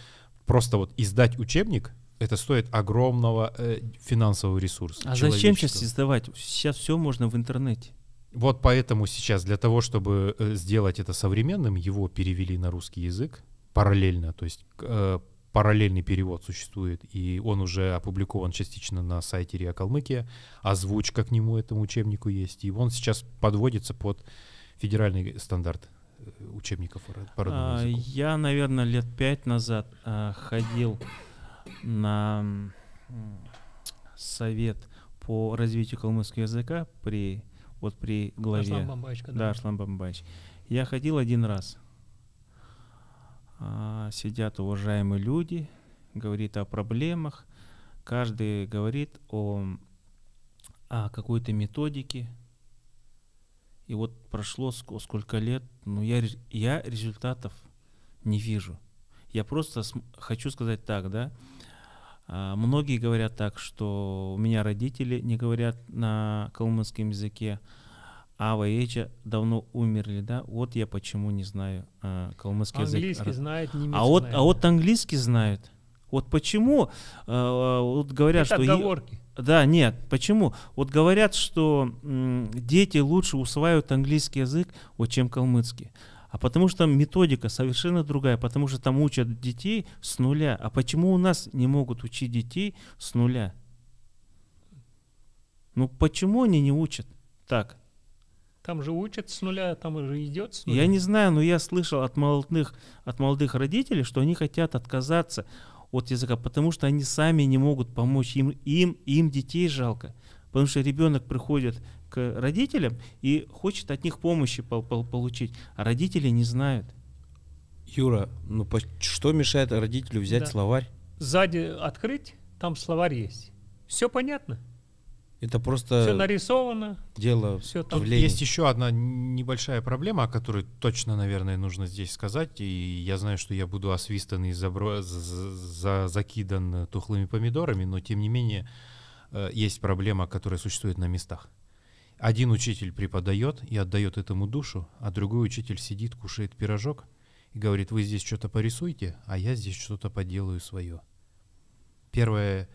S3: просто вот издать учебник, это стоит огромного финансового ресурса.
S1: А зачем сейчас издавать? Сейчас все можно в интернете.
S3: Вот поэтому сейчас для того, чтобы сделать это современным, его перевели на русский язык параллельно, то есть параллельный перевод существует, и он уже опубликован частично на сайте РИА Калмыкия, озвучка к нему, этому учебнику есть, и он сейчас подводится под федеральный стандарт учебников по родному языку.
S1: Я, наверное, лет 5 назад ходил на совет по развитию калмыцкого языка при главе
S2: Арслан Бамбаевич,
S1: Арслан Бамбаевич. Я ходил один раз. Сидят уважаемые люди, говорит о проблемах, каждый говорит о какой-то методике. И вот прошло сколько лет, но я результатов не вижу. Я просто хочу сказать так, да. Многие говорят так, что у меня родители не говорят на калмыцком языке, а воеча давно умерли, да. Вот я почему не знаю калмыцкий язык.
S2: Английский знает, немецкий знает.
S1: А вот английский знают. Вот почему вот говорят,
S2: это
S1: что...
S2: отговорки.
S1: Да, нет, почему? Вот говорят, что дети лучше усваивают английский язык, чем калмыцкий. А потому что методика совершенно другая, потому что там учат детей с нуля. А почему у нас не могут учить детей с нуля? Ну почему они не учат так?
S2: Там же учат с нуля, там же идет с нуля.
S1: Я не знаю, но я слышал от молодых родителей, что они хотят отказаться от языка, потому что они сами не могут помочь. Им детей жалко. Потому что ребенок приходит к родителям и хочет от них помощи получить, а родители не знают.
S4: Юра, ну что мешает родителю взять словарь?
S2: Сзади открыть, там словарь есть. Все понятно.
S4: Это просто
S2: все нарисовано.
S4: Дело
S2: все
S3: там. Тут есть еще одна небольшая проблема, о которой точно, наверное, нужно здесь сказать. И я знаю, что я буду освистан и закидан тухлыми помидорами, но тем не менее есть проблема, которая существует на местах. Один учитель преподает и отдает этому душу, а другой учитель сидит, кушает пирожок и говорит: вы здесь что-то порисуйте, а я здесь что-то поделаю свое. Первая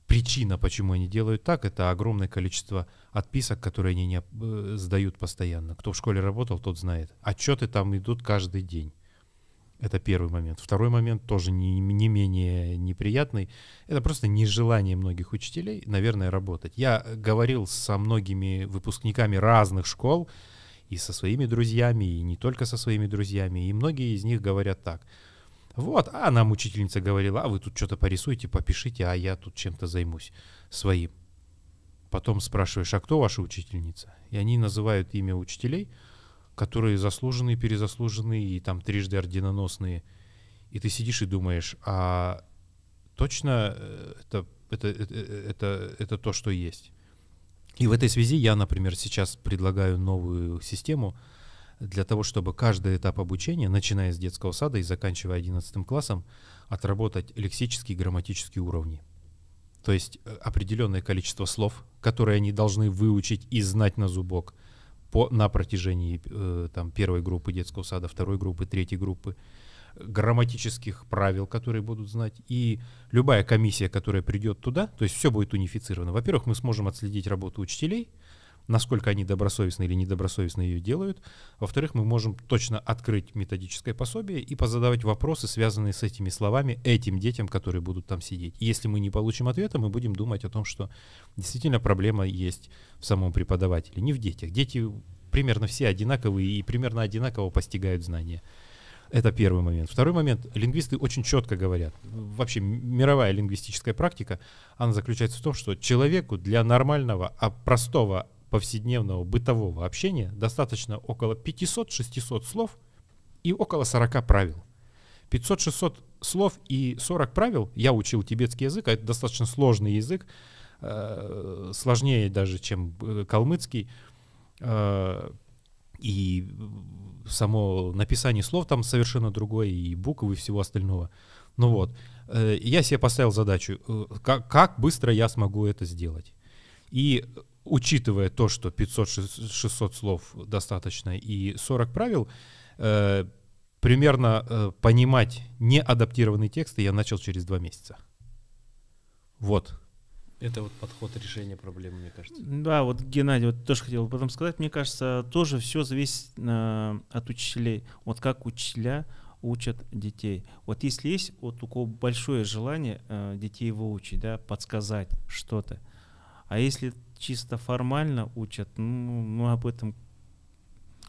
S3: причина, почему они делают так, это огромное количество отписок, которые они не сдают постоянно. Кто в школе работал, тот знает. Отчеты там идут каждый день. Это первый момент. Второй момент, тоже не менее неприятный, это просто нежелание многих учителей, наверное, работать. Я говорил со многими выпускниками разных школ, и со своими друзьями, и не только со своими друзьями, и многие из них говорят так: вот, а нам учительница говорила: а вы тут что-то порисуйте, попишите, а я тут чем-то займусь своим. Потом спрашиваешь: а кто ваша учительница? И они называют имя учителей, которые заслуженные, перезаслуженные и там трижды орденоносные. И ты сидишь и думаешь: а точно это то, что есть? И в этой связи я, например, сейчас предлагаю новую систему для того, чтобы каждый этап обучения, начиная с детского сада и заканчивая 11 классом, отработать лексические и грамматические уровни. То есть определенное количество слов, которые они должны выучить и знать на зубок на протяжении там, первой группы детского сада, второй группы, третьей группы, грамматических правил, которые будут знать. И любая комиссия, которая придет туда, то есть все будет унифицировано. Во-первых, мы сможем отследить работу учителей, насколько они добросовестно или недобросовестно ее делают. Во-вторых, мы можем точно открыть методическое пособие и позадавать вопросы, связанные с этими словами, этим детям, которые будут там сидеть. И если мы не получим ответа, мы будем думать о том, что действительно проблема есть в самом преподавателе, не в детях. Дети примерно все одинаковые и примерно одинаково постигают знания. Это первый момент. Второй момент. Лингвисты очень четко говорят. Вообще мировая лингвистическая практика, она заключается в том, что человеку для нормального, простого, повседневного, бытового общения достаточно около 500-600 слов и около 40 правил. 500-600 слов и 40 правил. Я учил тибетский язык, а это достаточно сложный язык, сложнее даже, чем калмыцкий. И само написание слов там совершенно другое, и буквы, и всего остального. Ну вот, Я себе поставил задачу, как быстро я смогу это сделать. И учитывая то, что 500-600 слов достаточно и 40 правил, примерно понимать неадаптированные тексты я начал через 2 месяца. Вот.
S4: Это вот подход решения проблемы, мне кажется.
S1: Да, вот Геннадий, вот тоже хотел потом сказать, мне кажется, тоже все зависит от учителей. Вот как учителя учат детей. Вот если есть вот у кого большое желание детей выучить, да, подсказать что-то, а если чисто формально учат, ну об этом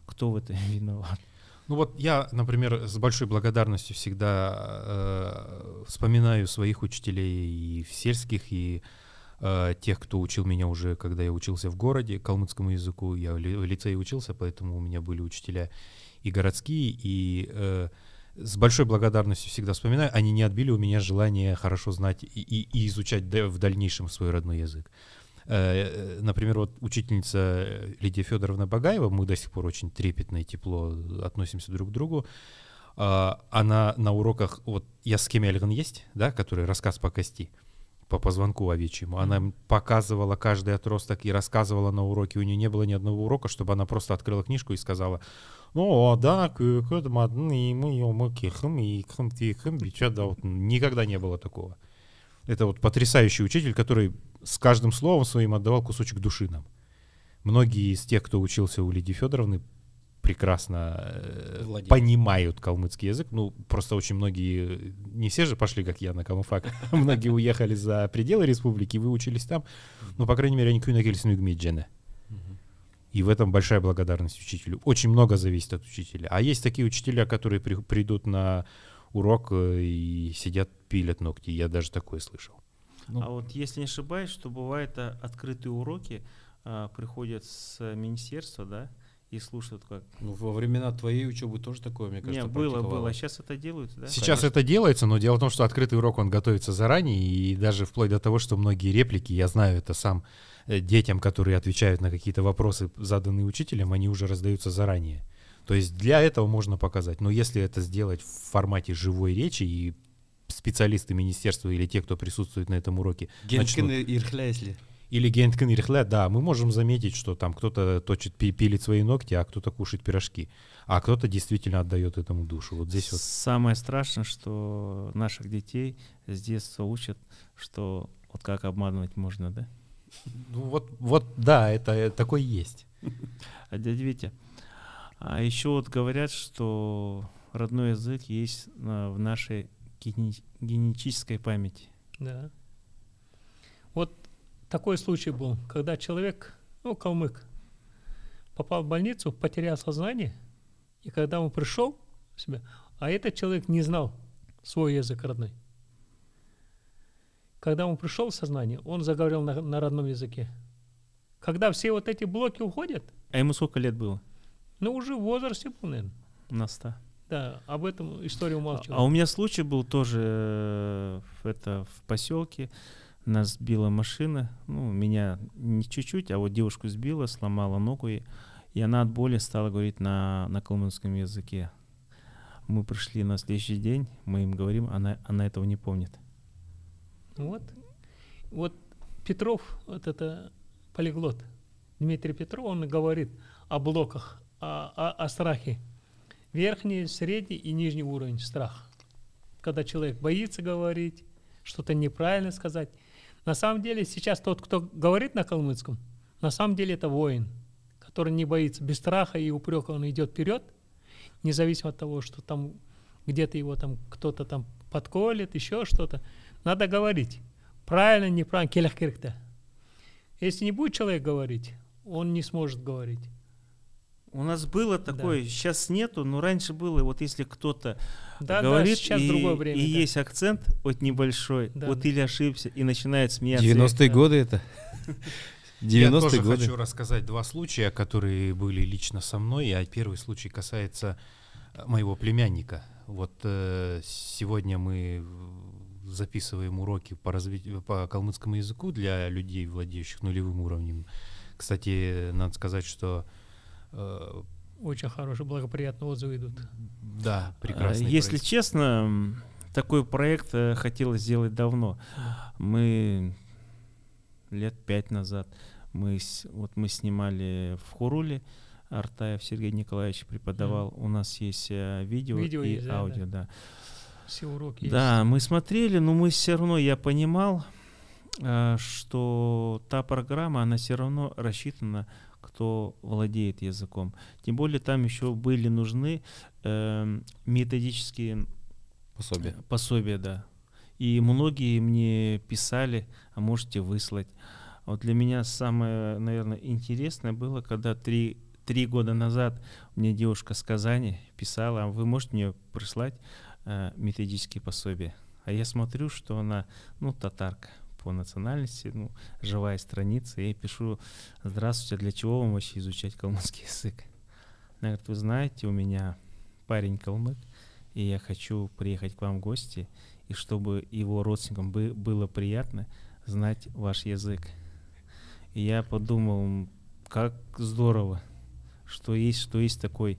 S1: кто в этом виноват?
S3: Ну вот я, например, с большой благодарностью всегда вспоминаю своих учителей и сельских, и тех, кто учил меня уже, когда я учился в городе, калмыцкому языку. Я в лицее учился, поэтому у меня были учителя и городские, и с большой благодарностью всегда вспоминаю. Они не отбили у меня желание хорошо знать и изучать в дальнейшем свой родной язык. Например, вот учительница Лидия Федоровна Багаева, мы до сих пор очень трепетно и тепло относимся друг к другу. Она на уроках, вот я с кем Эльган есть, да, который рассказ по кости, по позвонку овечьему, она показывала каждый отросток и рассказывала на уроке. У нее не было ни одного урока, чтобы она просто открыла книжку и сказала: ну, да, никогда не было такого. Это вот потрясающий учитель, который с каждым словом своим отдавал кусочек души нам. Многие из тех, кто учился у Лидии Федоровны, прекрасно понимают калмыцкий язык. Ну, просто очень многие, не все же пошли, как я, на калмыфак. Многие уехали за пределы республики, выучились там. Но, по крайней мере, они кюнакелись нугмиджене. И в этом большая благодарность учителю. Очень много зависит от учителя. А есть такие учителя, которые придут на урок и сидят, пилят ногти. Я даже такое слышал.
S1: Ну. А вот если не ошибаюсь, что бывают открытые уроки, приходят с министерства, да, и слушают как.
S4: Ну, во времена твоей учебы тоже такое, мне кажется,
S1: было. А сейчас это делают, да?
S3: Сейчас это делается, но дело в том, что открытый урок, он готовится заранее, и даже вплоть до того, что многие реплики, я знаю это сам, детям, которые отвечают на какие-то вопросы, заданные учителем, они уже раздаются заранее. То есть для этого можно показать. Но если это сделать в формате живой речи, и специалисты министерства или те, кто присутствует на этом уроке, или генткен ирхля, да, мы можем заметить, что там кто-то пилит свои ногти, а кто-то кушает пирожки, а кто-то действительно отдает этому душу. Вот здесь вот.
S1: Самое страшное, что наших детей с детства учат, что вот как обманывать можно, да?
S3: Ну вот да, это такое есть.
S1: А дядя Витя, а еще вот говорят, что родной язык есть в нашей генетической памяти.
S2: Да. Вот такой случай был, когда человек, калмык, попал в больницу, потерял сознание, и когда он пришел в себя, а этот человек не знал свой язык родной. Когда он пришел в сознание, он заговорил на родном языке. Когда все вот эти блоки уходят...
S1: А ему сколько лет было?
S2: Ну, уже в возрасте был, наверное.
S1: На 100.
S2: Да, об этом историю умалчиваю.
S1: А у меня случай был тоже в поселке. Нас сбила машина. Ну, меня не чуть-чуть, а вот девушку сбила, сломала ногу. И она от боли стала говорить на калмыцком языке. Мы пришли на следующий день, мы им говорим, она этого не помнит.
S2: Вот Петров, вот это полиглот, Дмитрий Петров, он говорит о блоках, о страхе. Верхний, средний и нижний уровень страх. Когда человек боится говорить, что-то неправильно сказать. На самом деле сейчас тот, кто говорит на калмыцком, на самом деле это воин, который не боится, без страха и упрека он идет вперед, независимо от того, что там где-то его там кто-то там подколет, еще что-то. Надо говорить. Правильно, неправильно, келях керекте. Если не будет человек говорить, он не сможет говорить.
S1: У нас было такое, да. Сейчас нету, но раньше было, вот если кто-то
S2: да,
S1: говорит,
S2: сейчас другое время,
S1: и есть акцент вот небольшой,
S2: да,
S1: вот или ошибся, и начинает смеяться.
S4: 90-е годы это. 90-е
S3: Я тоже
S4: годы.
S3: хочу рассказать 2 случая, которые были лично со мной, а первый случай касается моего племянника. Вот сегодня мы записываем уроки по калмыцкому языку для людей, владеющих нулевым уровнем. Кстати, надо сказать, что
S2: очень хорошие, благоприятные отзывы идут.
S3: Да, прекрасно.
S1: Если честно, такой проект хотелось сделать давно. Мы лет 5 назад мы снимали в Хуруле. Артаев Сергей Николаевич преподавал. У нас есть видео и
S2: есть,
S1: аудио, да.
S2: Все уроки есть.
S1: Да, мы смотрели, но мы все равно, я понимал, что та программа, она все равно рассчитана, кто владеет языком. Тем более там еще были нужны методические пособия, да. И многие мне писали, а можете выслать. Вот для меня самое, наверное, интересное было, когда 3 года назад мне девушка с Казани писала: вы можете мне прислать методические пособия? А я смотрю, что она, татарка по национальности, живая страница. Я ей пишу: здравствуйте, для чего вам вообще изучать калмыцкий язык? Она говорит: вы знаете, у меня парень калмык, и я хочу приехать к вам в гости, и чтобы его родственникам было приятно знать ваш язык. И я подумал, как здорово, что есть такой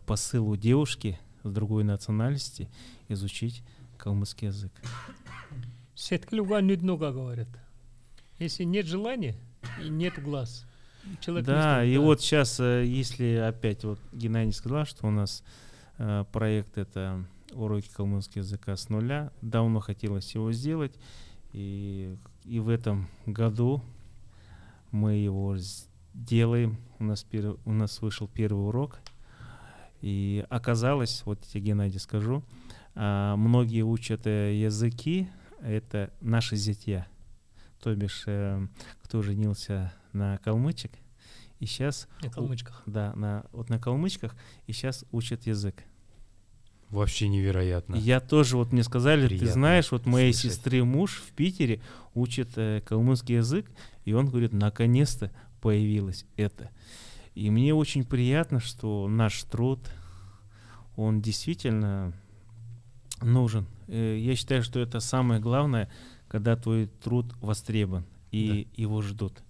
S1: посыл у девушки с другой национальности изучить калмыцкий язык.
S2: Сеткалюга нуднуга говорят. Если нет желания и нет глаз, человек не
S1: Да,
S2: знает,
S1: и вот сейчас, если опять, вот Геннадий сказал, что у нас проект — это уроки калмыцкого языка с нуля. Давно хотелось его сделать, и в этом году мы его делаем. У нас вышел первый урок, и оказалось, вот я, Геннадий, скажу, многие учат языки, это наши зятья, то бишь кто женился на калмычек, и сейчас
S2: на калмычках.
S1: Да, на калмычках, и сейчас учат язык.
S3: Вообще невероятно.
S1: Я тоже, вот мне сказали,
S3: Приятно
S1: ты знаешь, вот моей
S3: слышать.
S1: сестры муж в Питере учит калмыцкий язык, и он говорит, наконец-то появилось это. И мне очень приятно, что наш труд, он действительно нужен. Я считаю, что это самое главное, когда твой труд востребован, и его ждут.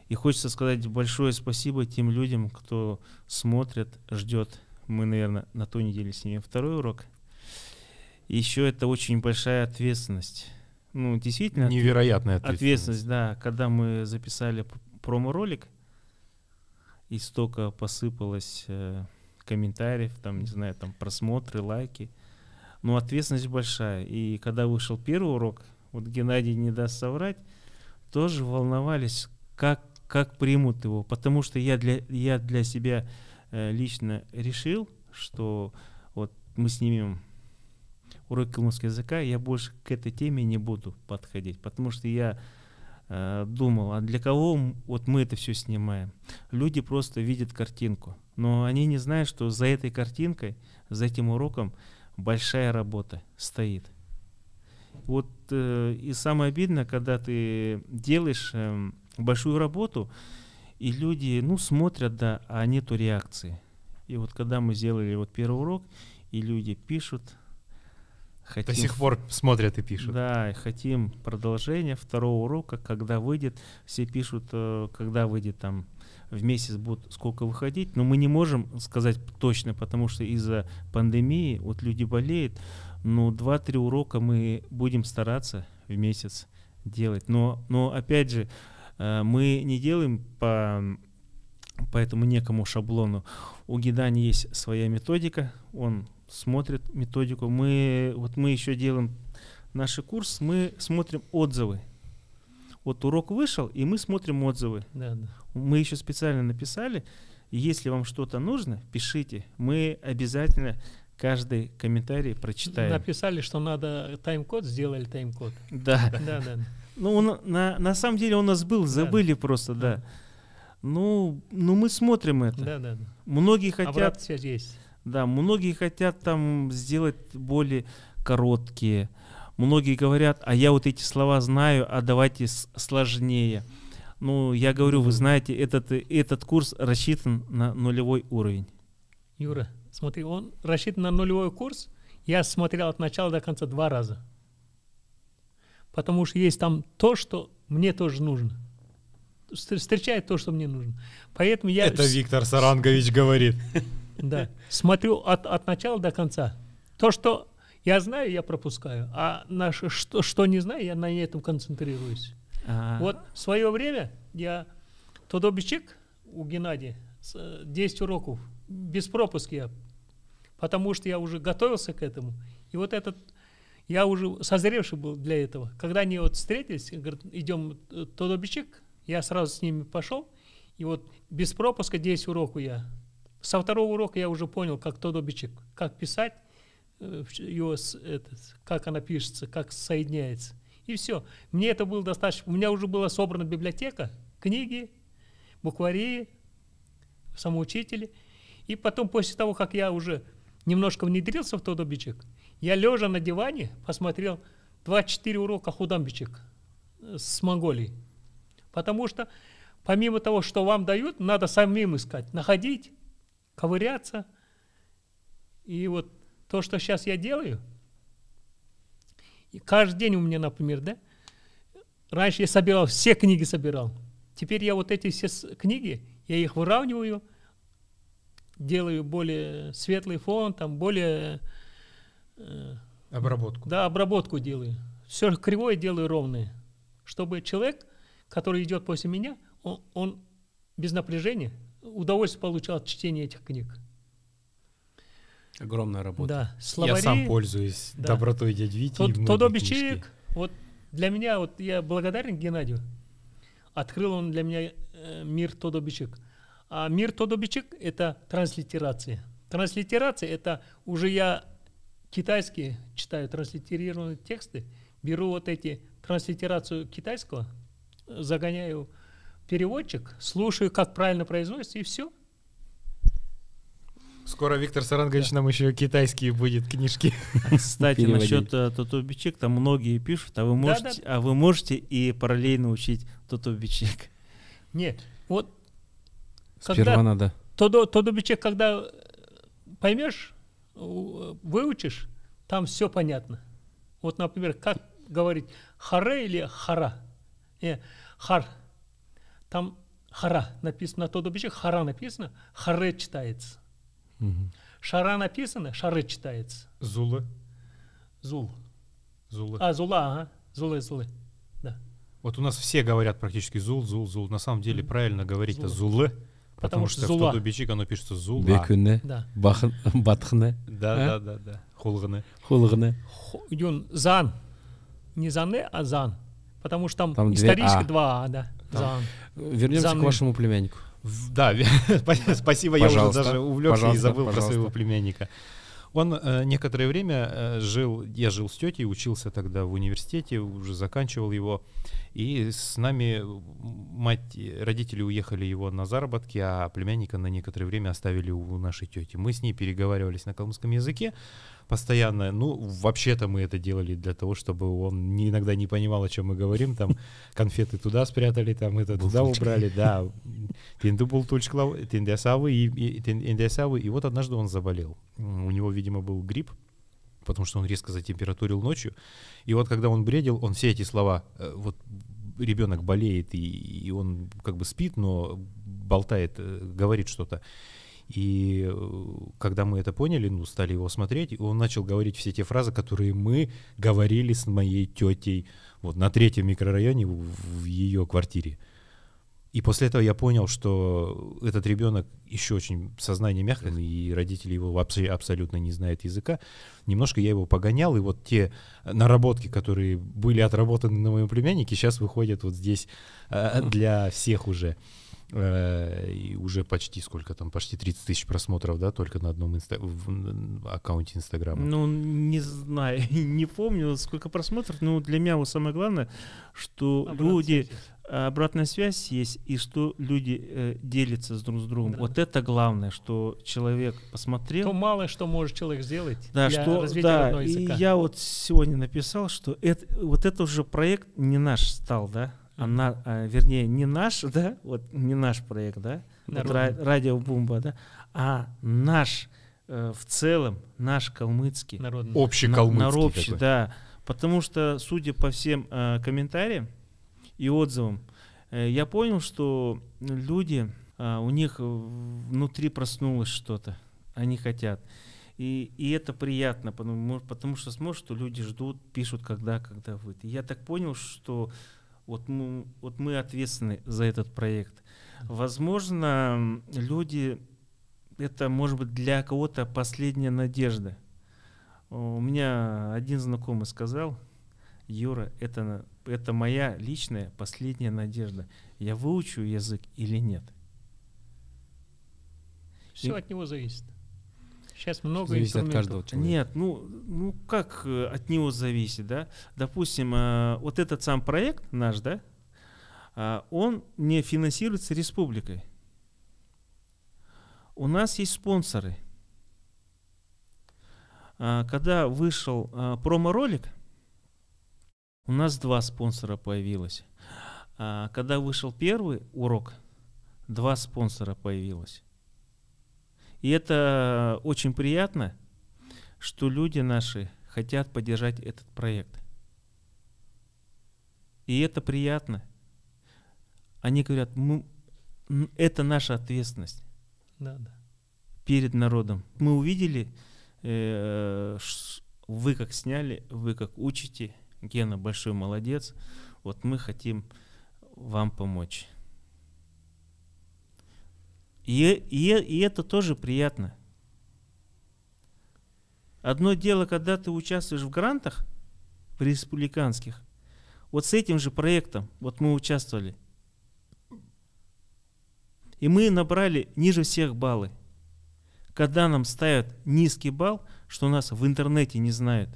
S1: И хочется сказать большое спасибо тем людям, кто смотрит, ждет. Мы, наверное, на той неделе снимем второй урок. Еще это очень большая ответственность. Действительно.
S3: Невероятная
S1: ответственность, да. Когда мы записали промо-ролик, и столько посыпалось комментариев, там, не знаю, там просмотры, лайки. Ответственность большая. И когда вышел первый урок, вот Геннадий не даст соврать, тоже волновались, как примут его. Потому что я для себя лично решил, что вот мы снимем урок калмыцкого языка, я больше к этой теме не буду подходить. Потому что я думал, а для кого вот мы это все снимаем? Люди просто видят картинку, но они не знают, что за этой картинкой, за этим уроком большая работа стоит. Вот и самое обидное, когда ты делаешь большую работу, и люди, смотрят, да, а нету реакции. И вот когда мы сделали вот первый урок, и люди пишут,
S3: До сих пор смотрят и пишут.
S1: Да, хотим продолжение второго урока, когда выйдет. Все пишут, когда выйдет, там в месяц будет сколько выходить, но мы не можем сказать точно, потому что из-за пандемии вот люди болеют. 2-3 урока мы будем стараться в месяц делать. Но опять же, мы не делаем по этому некому шаблону. У Гедани есть своя методика, он смотрит методику. Мы еще делаем наш курс, мы смотрим отзывы. Вот урок вышел, и мы смотрим отзывы.
S2: Да.
S1: Мы еще специально написали, если вам что-то нужно, пишите. Мы обязательно каждый комментарий прочитаем.
S2: Написали, что надо тайм-код, сделали тайм-код.
S1: Да.
S2: Да.
S1: На самом деле у нас был, забыли просто, да. Мы смотрим это.
S2: Да.
S1: Многие хотят...
S2: Обратная связь есть.
S1: Да, многие хотят там сделать более короткие. Многие говорят, а я вот эти слова знаю, а давайте сложнее. Я говорю, вы знаете, этот курс рассчитан на 0 уровень.
S2: Юра, смотри, он рассчитан на 0 курс. Я смотрел от начала до конца 2 раза. Потому что есть там то, что мне тоже нужно. Встречает то, что мне нужно. Поэтому я...
S3: Это Виктор Сарангович говорит.
S2: Да. Смотрю от начала до конца. То, что Я знаю, я пропускаю, а что не знаю, я на этом концентрируюсь. Вот в свое время я Тодобичек у Геннадия 10 уроков без пропуска я, потому что я уже готовился к этому. И вот я уже созревший был для этого. Когда они вот встретились, говорят, идем Тодобичек, я сразу с ними пошел, и вот без пропуска 10 уроков я. Со второго урока я уже понял, как Тодобичек, как писать, его, как она пишется, как соединяется. И все. Мне это было достаточно. У меня уже была собрана библиотека, книги, буквари, самоучители. И потом, после того, как я уже немножко внедрился в Тодобичек, я лежа на диване посмотрел 24 урока Худамбичек с Монголией. Потому что помимо того, что вам дают, надо самим искать, находить, ковыряться. И вот то, что сейчас я делаю, и каждый день у меня, например, да, раньше я собирал, все книги собирал. Теперь я вот эти все книги, я их выравниваю, делаю более светлый фон, там более...
S3: Обработку.
S2: Да, обработку делаю. Все кривое делаю ровное. Чтобы человек, который идет после меня, он без напряжения удовольствие получал от чтения этих книг.
S4: Огромная работа.
S2: Да, словари.
S3: Я сам пользуюсь добротой дяди Вити.
S2: Тодобичек, вот для меня, вот я благодарен Геннадию. Открыл он для меня мир Тодобичек. А мир Тодобичек — это транслитерация. Транслитерация — это уже я китайские читаю транслитерированные тексты, беру вот эти транслитерацию китайского, загоняю в переводчик, слушаю, как правильно произносится, и все.
S3: Скоро Виктор Сарангович нам еще китайские будет книжки.
S1: Кстати, насчет Тодобичек, там многие пишут, а вы можете и параллельно учить Тодобичек.
S2: Нет, вот
S4: сперва надо.
S2: Тодобичек, когда поймешь, выучишь, там все понятно. Вот, например, как говорить харе или хара? Хар. Там хара написано, на Тодобичек хара написано, харе читается. Шара написано, шары читается.
S3: Зулы.
S2: Зул.
S3: Зулы.
S2: Зула, ага. Зулы. Да.
S3: Вот у нас все говорят практически зул. На самом деле правильно говорить-то зулы. Потому что в Тодобичек оно пишется зула.
S4: Бекуне,
S2: да.
S4: Батхне.
S3: Да. Хулгане.
S2: Юн, зан. Не зане, а зан. Потому что там исторически два да. Зан.
S4: Вернемся к вашему племяннику.
S3: Да, спасибо,
S4: пожалуйста,
S3: я уже даже увлекся и забыл
S4: пожалуйста.
S3: про своего племянника. Он некоторое время я жил с тетей, учился тогда в университете, уже заканчивал его. И с нами родители уехали его на заработки, а племянника на некоторое время оставили у нашей тети. Мы с ней переговаривались на калмыцком языке постоянно. Ну, вообще-то мы это делали для того, чтобы он иногда не понимал, о чем мы говорим. Там конфеты туда спрятали, там это туда убрали. Да. И вот однажды он заболел. У него, видимо, был грипп, потому что он резко затемпературил ночью. И вот когда он бредил, он все эти слова, вот ребенок болеет, и он как бы спит, но болтает, говорит что-то. И когда мы это поняли, стали его смотреть, он начал говорить все те фразы, которые мы говорили с моей тетей вот на 3-м микрорайоне в ее квартире. И после этого я понял, что этот ребенок еще очень сознание мягкое, и родители его вообще абсолютно не знают языка. Немножко я его погонял, и вот те наработки, которые были отработаны на моем племяннике, сейчас выходят вот здесь для всех уже. И уже почти сколько там, почти 30 тысяч просмотров, да, только на одном аккаунте Инстаграма.
S1: Ну, не знаю, не помню, сколько просмотров, но для меня вот самое главное, что обратная связь есть, и что люди делятся друг с другом. Да. Вот это главное, что человек посмотрел.
S2: То мало что может человек сделать
S1: для развития родного языка. И я вот сегодня написал, что это уже проект не наш стал, да? Вернее, не наш, да, вот не наш проект, да, вот радио Бумба, да, а наш в целом, наш калмыцкий.
S2: Народный.
S3: Общекалмыцкий.
S1: Да, потому что, судя по всем комментариям и отзывам, я понял, что люди, у них внутри проснулось что-то, они хотят. И это приятно, потому что смотришь, что люди ждут, пишут, когда выйдет. И я так понял, что вот мы ответственны за этот проект. Возможно, люди, это может быть для кого-то последняя надежда. У меня один знакомый сказал: Юра, это моя личная последняя надежда. Я выучу язык или нет?
S2: Все от него зависит. Сейчас много
S4: Зависит от
S2: инструментов.
S4: каждого человека.
S1: Нет, ну как от него зависит, да? Допустим, вот этот сам проект наш, да, он не финансируется республикой. У нас есть спонсоры. Когда вышел промо-ролик, у нас 2 спонсора появилось. Когда вышел первый урок, 2 спонсора появилось. И это очень приятно, что люди наши хотят поддержать этот проект. И это приятно. Они говорят, это наша ответственность перед народом. Мы увидели, вы как сняли, вы как учите. Гена большой молодец. Вот мы хотим вам помочь. И это тоже приятно. Одно дело, когда ты участвуешь в грантах, в республиканских, вот с этим же проектом, вот мы участвовали. И мы набрали ниже всех баллы. Когда нам ставят низкий балл, что нас в интернете не знают.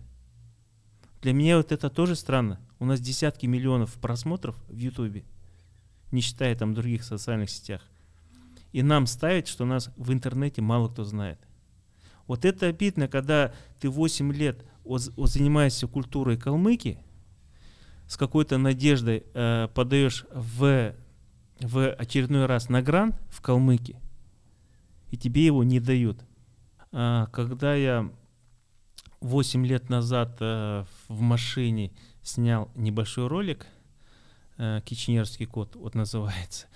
S1: Для меня вот это тоже странно. У нас десятки миллионов просмотров в Ютубе, не считая там других социальных сетях. И нам ставят, что нас в интернете мало кто знает. Вот это обидно, когда ты 8 лет занимаешься культурой калмыки, с какой-то надеждой подаешь в очередной раз на грант в Калмыкии, и тебе его не дают. Когда я 8 лет назад в машине снял небольшой ролик, «Кичинерский кот», вот называется.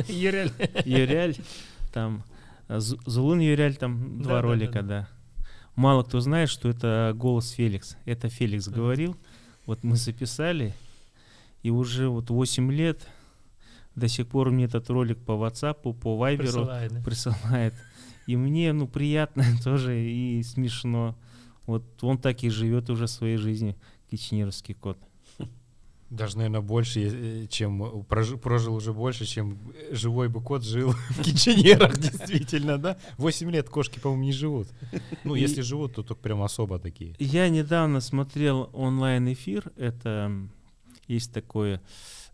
S1: Юряль, там, Зулун Юряль, там 2 ролика, да. Мало кто знает, что это голос Феликс. Это Феликс говорил. Вот мы записали, и уже вот 8 лет до сих пор мне этот ролик по WhatsApp, по Вайберу присылает. И мне, приятно тоже и смешно. Вот он так и живет уже своей жизнью, кичинерский кот.
S3: Даже, наверное, больше, чем прожил уже больше, чем живой бы кот жил в Кичинерах, действительно, да? 8 лет кошки, по-моему, не живут. Ну, если живут, то только прям особо такие.
S1: Я недавно смотрел онлайн-эфир, это есть такой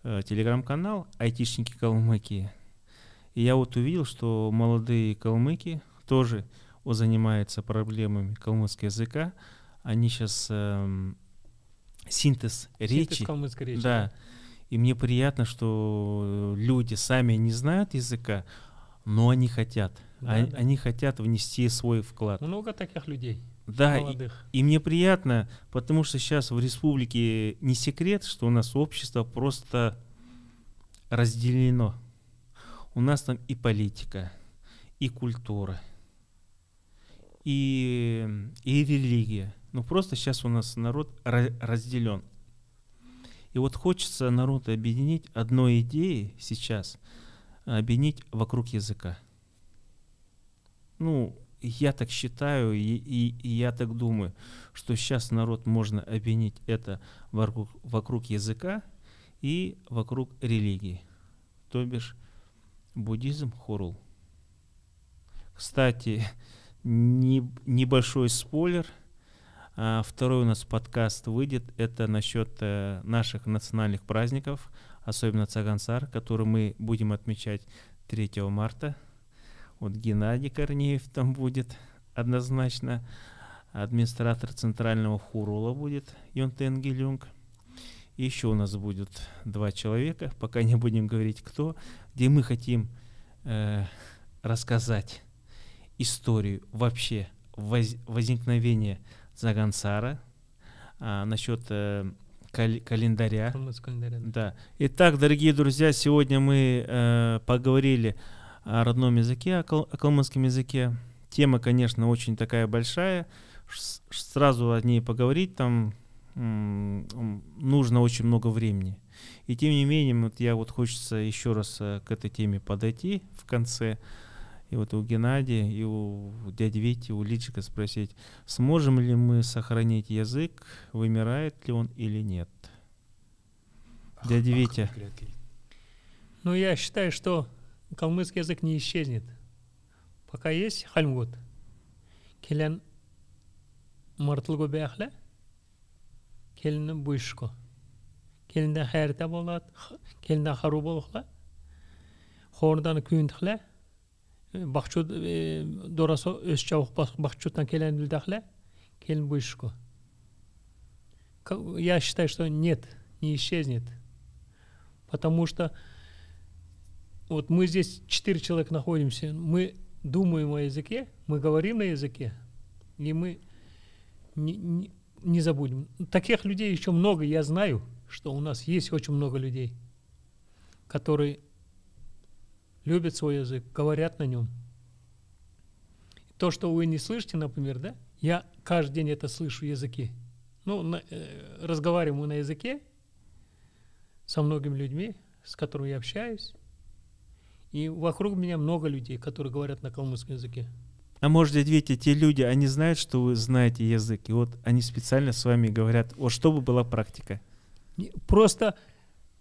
S1: телеграм-канал «Айтишники Калмыкии». И я вот увидел, что молодые калмыки тоже занимаются проблемами калмыцкого языка. Они сейчас... Синтез речи. Да. И мне приятно, что люди сами не знают языка, но они хотят. Они хотят внести свой вклад.
S2: Много таких людей.
S1: Да,
S2: молодых.
S1: И мне приятно, потому что сейчас в республике не секрет, что у нас общество просто разделено. У нас там и политика, и культура, и религия. Просто сейчас у нас народ разделен. И вот хочется народ объединить одной идеей сейчас, объединить вокруг языка. Я так считаю, и я так думаю, что сейчас народ можно объединить это вокруг языка и вокруг религии. То бишь буддизм, хорул. Кстати, небольшой спойлер. Второй у нас подкаст выйдет, это насчет наших национальных праздников, особенно Цагансар, который мы будем отмечать 3 марта. Вот Геннадий Корнеев там будет однозначно, администратор центрального хурула будет, Йонтен Гилюнг. И еще у нас будет 2 человека, пока не будем говорить кто, где мы хотим рассказать историю вообще возникновения Цагансара, насчет календаря. Да. Итак, дорогие друзья, сегодня мы поговорили о родном языке, о калмыцком языке. Тема, конечно, очень такая большая. Сразу о ней поговорить там нужно очень много времени. И тем не менее, вот я вот хочется еще раз к этой теме подойти в конце. И вот у Геннадия, и у дяди Вити, у Лиджика спросить, сможем ли мы сохранить язык, вымирает ли он или нет. Дядя Витя.
S2: Ну, я считаю, что калмыцкий язык не исчезнет. Пока есть хальмгут. Келен мартылгу бәхле, келен буйшко. Келен хайрта болат, келен хару болхла, хордан күнтхле, бахчу дорасо өсчаух бахчутан келен билдахле, келен буйшко. Я считаю, что нет, не исчезнет. Потому что вот мы здесь 4 человека находимся, мы думаем о языке, мы говорим на языке, и мы не забудем. Таких людей еще много, я знаю, что у нас есть очень много людей, которые любят свой язык, говорят на нем. То, что вы не слышите, например, да, я каждый день это слышу в языке. Ну, разговариваю на языке со многими людьми, с которыми я общаюсь. И вокруг меня много людей, которые говорят на калмыцком языке.
S1: А может, дядя Витя, те люди, они знают, что вы знаете язык, и вот они специально с вами говорят, вот чтобы была практика.
S2: Просто,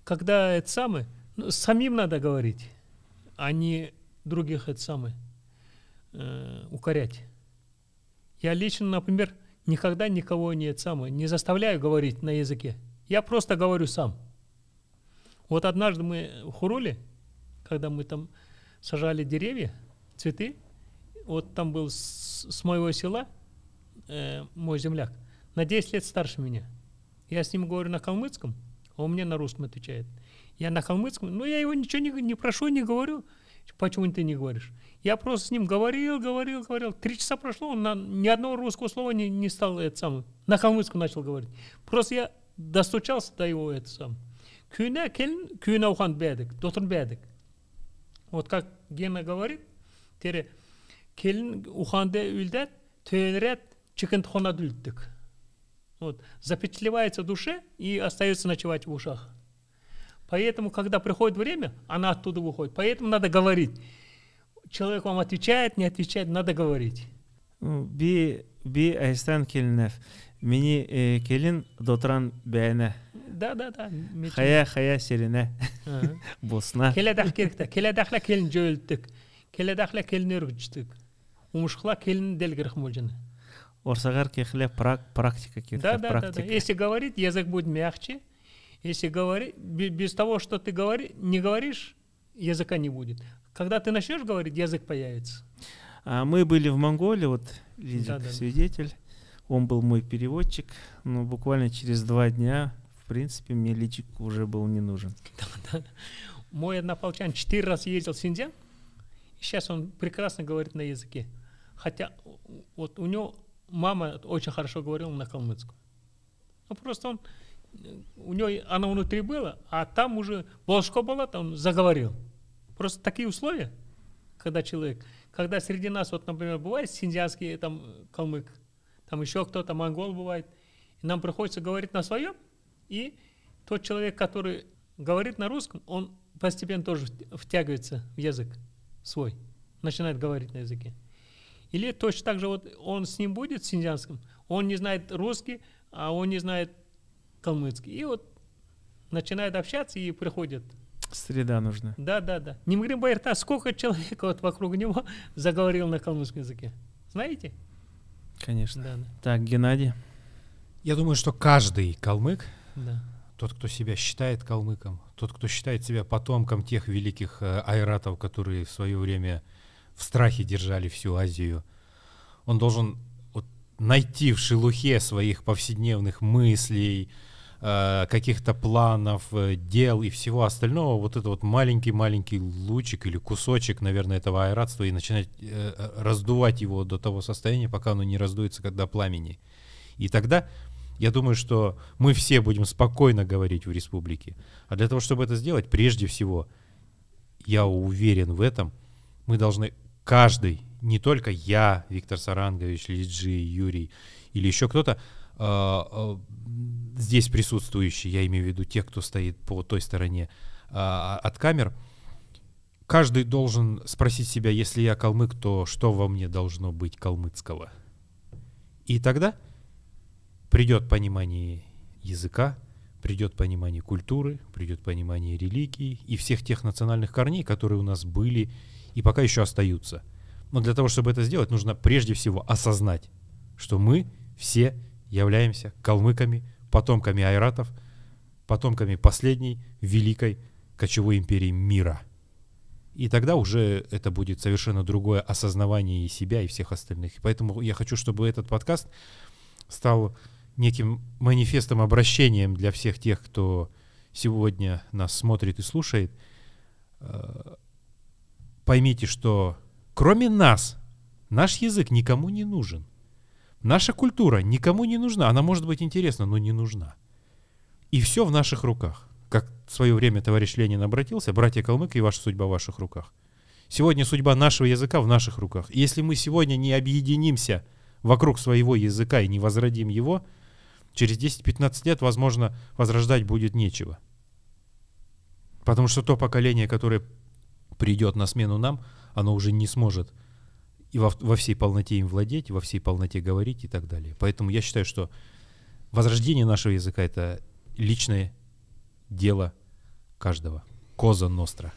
S2: когда это самое, ну, самим надо говорить, а не других это самое, укорять. Я лично, например, никогда никого не заставляю говорить на языке. Я просто говорю сам. Вот однажды мы в Хуруле, когда мы там сажали деревья, цветы, вот там был с моего села мой земляк, на 10 лет старше меня. Я с ним говорю на калмыцком, а он мне на русском отвечает. Я на калмыцком, но я его ничего не прошу, не говорю. Почему ты не говоришь? Я просто с ним говорил. 3 часа прошло, он ни одного русского слова не стал это самое. На калмыцком начал говорить. Просто я достучался до его это самое. Күйне келін, күйне ухан бәдік, дотын бәдік. Вот как Гена говорит, тере келін уханды үлдәт, төйлерет, чекентхона дүлттік. Вот, запечатлевается в душе и остается ночевать в ушах. Поэтому, когда приходит время, она оттуда выходит. Поэтому надо говорить. Человек вам отвечает, не отвечает, надо говорить.
S1: Би айстан келінев. Мені келін дотран бәйіне.
S2: Да.
S1: Хая серіне. Босна.
S2: Келедақ керекті. Келедақла келін жөлттік. Келедақла келін өргіштік. Умышқла келін делгіріх мөлжіні.
S1: Орсағар кехле практика керекті.
S2: Да. Если говорить, язык будет мягче. Если говорить, без того, что ты не говоришь, языка не будет. Когда ты начнешь говорить, язык появится.
S1: Мы были в Монголии, вот Лидик свидетель. Он был мой переводчик. Но буквально через 2 дня, в принципе, мне Лидик уже был не нужен.
S2: Да. Мой однополчан 4 раза ездил в Синьцзян. И сейчас он прекрасно говорит на языке. Хотя вот у него мама очень хорошо говорила на калмыцком. Ну просто у него она внутри была, а там уже волшко было, там он заговорил. Просто такие условия, когда среди нас, вот, например, бывает синьцзянский там калмык, там еще кто-то, монгол бывает, и нам приходится говорить на своем, и тот человек, который говорит на русском, он постепенно тоже втягивается в язык свой, начинает говорить на языке. Или точно так же вот он с ним будет в синьцзянском, он не знает русский, а он не знает калмыцкий. И вот начинает общаться и приходит.
S1: Среда нужна.
S2: Да. Нимгрим Байрта, сколько человек вот вокруг него заговорил на калмыцком языке? Знаете?
S1: Конечно.
S2: Да.
S1: Так, Геннадий.
S3: Я думаю, что каждый калмык,
S2: да.
S3: Тот, кто себя считает калмыком, тот, кто считает себя потомком тех великих айратов, которые в свое время в страхе держали всю Азию, он должен найти в шелухе своих повседневных мыслей, каких-то планов, дел и всего остального вот это вот маленький лучик или кусочек, наверное, этого айратства и начинать раздувать его до того состояния, пока оно не раздуется, когда пламени. И тогда я думаю, что мы все будем спокойно говорить в республике. А для того, чтобы это сделать, прежде всего, я уверен в этом, мы должны каждый, не только я, Виктор Сарангович, Лиджи, Юрий или еще кто-то, здесь присутствующие, я имею в виду тех, кто стоит по той стороне от камер, каждый должен спросить себя, если я калмык, то что во мне должно быть калмыцкого? И тогда придет понимание языка, придет понимание культуры, придет понимание религии и всех тех национальных корней, которые у нас были и пока еще остаются. Но для того, чтобы это сделать, нужно прежде всего осознать, что мы все являемся калмыками, потомками айратов, потомками последней великой кочевой империи мира. И тогда уже это будет совершенно другое осознавание и себя, и всех остальных. И поэтому я хочу, чтобы этот подкаст стал неким манифестом, обращением для всех тех, кто сегодня нас смотрит и слушает. Поймите, что кроме нас, наш язык никому не нужен. Наша культура никому не нужна. Она может быть интересна, но не нужна. И все в наших руках. Как в свое время товарищ Ленин обратился: братья калмыки, и ваша судьба в ваших руках. Сегодня судьба нашего языка в наших руках. И если мы сегодня не объединимся вокруг своего языка и не возродим его, через 10-15 лет, возможно, возрождать будет нечего. Потому что то поколение, которое придет на смену нам, оно уже не сможет и во всей полноте им владеть, во всей полноте говорить и так далее. Поэтому я считаю, что возрождение нашего языка — это личное дело каждого. Коза ностра.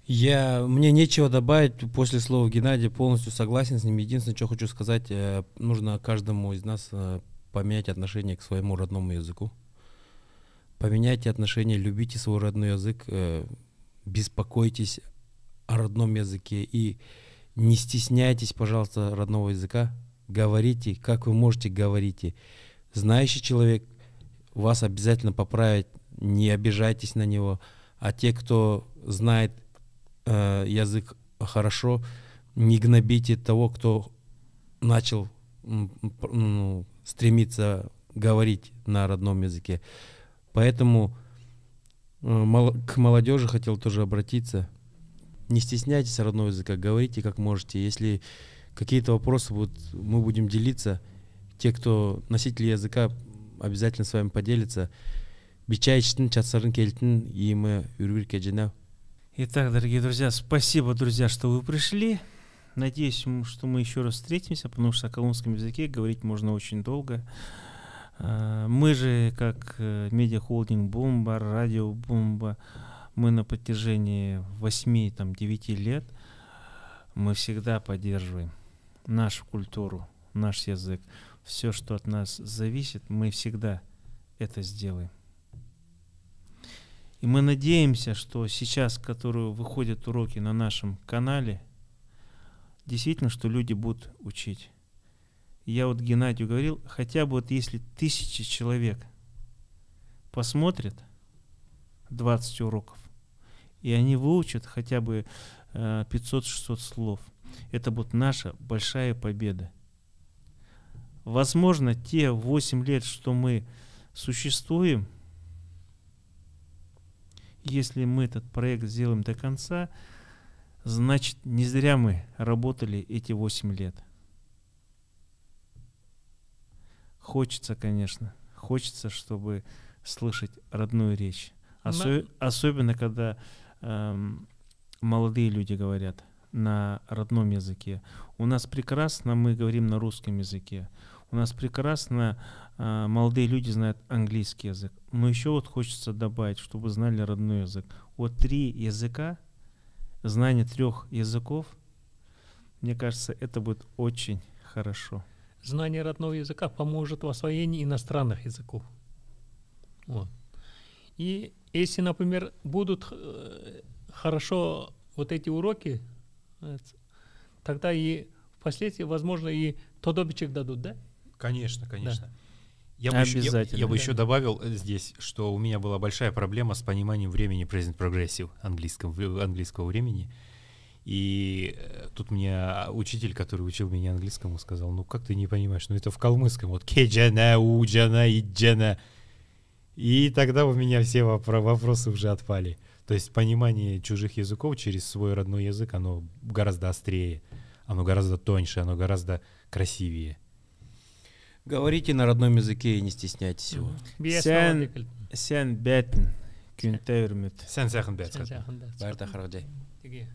S4: Мне нечего добавить после слова Геннадия, полностью согласен с ним. Единственное, что хочу сказать, нужно каждому из нас поменять отношение к своему родному языку. Поменяйте отношение, любите свой родной язык, беспокойтесь о родном языке и не стесняйтесь, пожалуйста, родного языка. Говорите, как вы можете, говорите. Знающий человек вас обязательно поправит, не обижайтесь на него. А те, кто знает язык хорошо, не гнобите того, кто начал стремиться говорить на родном языке. Поэтому к молодежи хотел тоже обратиться. Не стесняйтесь родного языка, говорите как можете. Если какие-то вопросы будут, мы будем делиться. Те, кто носители языка, обязательно с вами поделятся.
S1: Итак, дорогие друзья, спасибо, друзья, что вы пришли. Надеюсь, что мы еще раз встретимся, потому что о калмыцком языке говорить можно очень долго. Мы же, как медиахолдинг Бомба, радио Бомба, мы на протяжении 8-9 лет мы всегда поддерживаем нашу культуру, наш язык. Все, что от нас зависит, мы всегда это сделаем. И мы надеемся, что сейчас, которые выходят уроки на нашем канале, действительно, что люди будут учить. Я вот Геннадию говорил, хотя бы вот если 1000 человек посмотрят 20 уроков, и они выучат хотя бы 500-600 слов, это будет наша большая победа. Возможно, те 8 лет, что мы существуем, если мы этот проект сделаем до конца, значит, не зря мы работали эти 8 лет. Хочется, конечно, чтобы слышать родную речь. Особенно, когда молодые люди говорят на родном языке. У нас прекрасно мы говорим на русском языке. У нас прекрасно молодые люди знают английский язык. Но еще вот хочется добавить, чтобы знали родной язык. Вот 3 языка, знание 3 языков, мне кажется, это будет очень хорошо.
S2: Знание родного языка поможет в освоении иностранных языков. Вот. И если, например, будут хорошо вот эти уроки, тогда и впоследствии, возможно, и тодобичек дадут, да?
S3: Конечно, конечно.
S2: Да.
S3: Я бы еще добавил здесь, что у меня была большая проблема с пониманием времени present progressive английского времени. И тут мне учитель, который учил меня английскому, сказал: ну как ты не понимаешь, ну это в калмыцком, вот кеджана, уджана, иджана. И тогда у меня все вопросы уже отпали. То есть понимание чужих языков через свой родной язык, оно гораздо острее. оно гораздо тоньше, оно гораздо красивее.
S4: Говорите на родном языке и не стесняйтесь его.
S1: Сен бетен күнтә үрмет.
S3: Сен сәхін бәт.
S4: Байырта харагдай.
S2: Теге.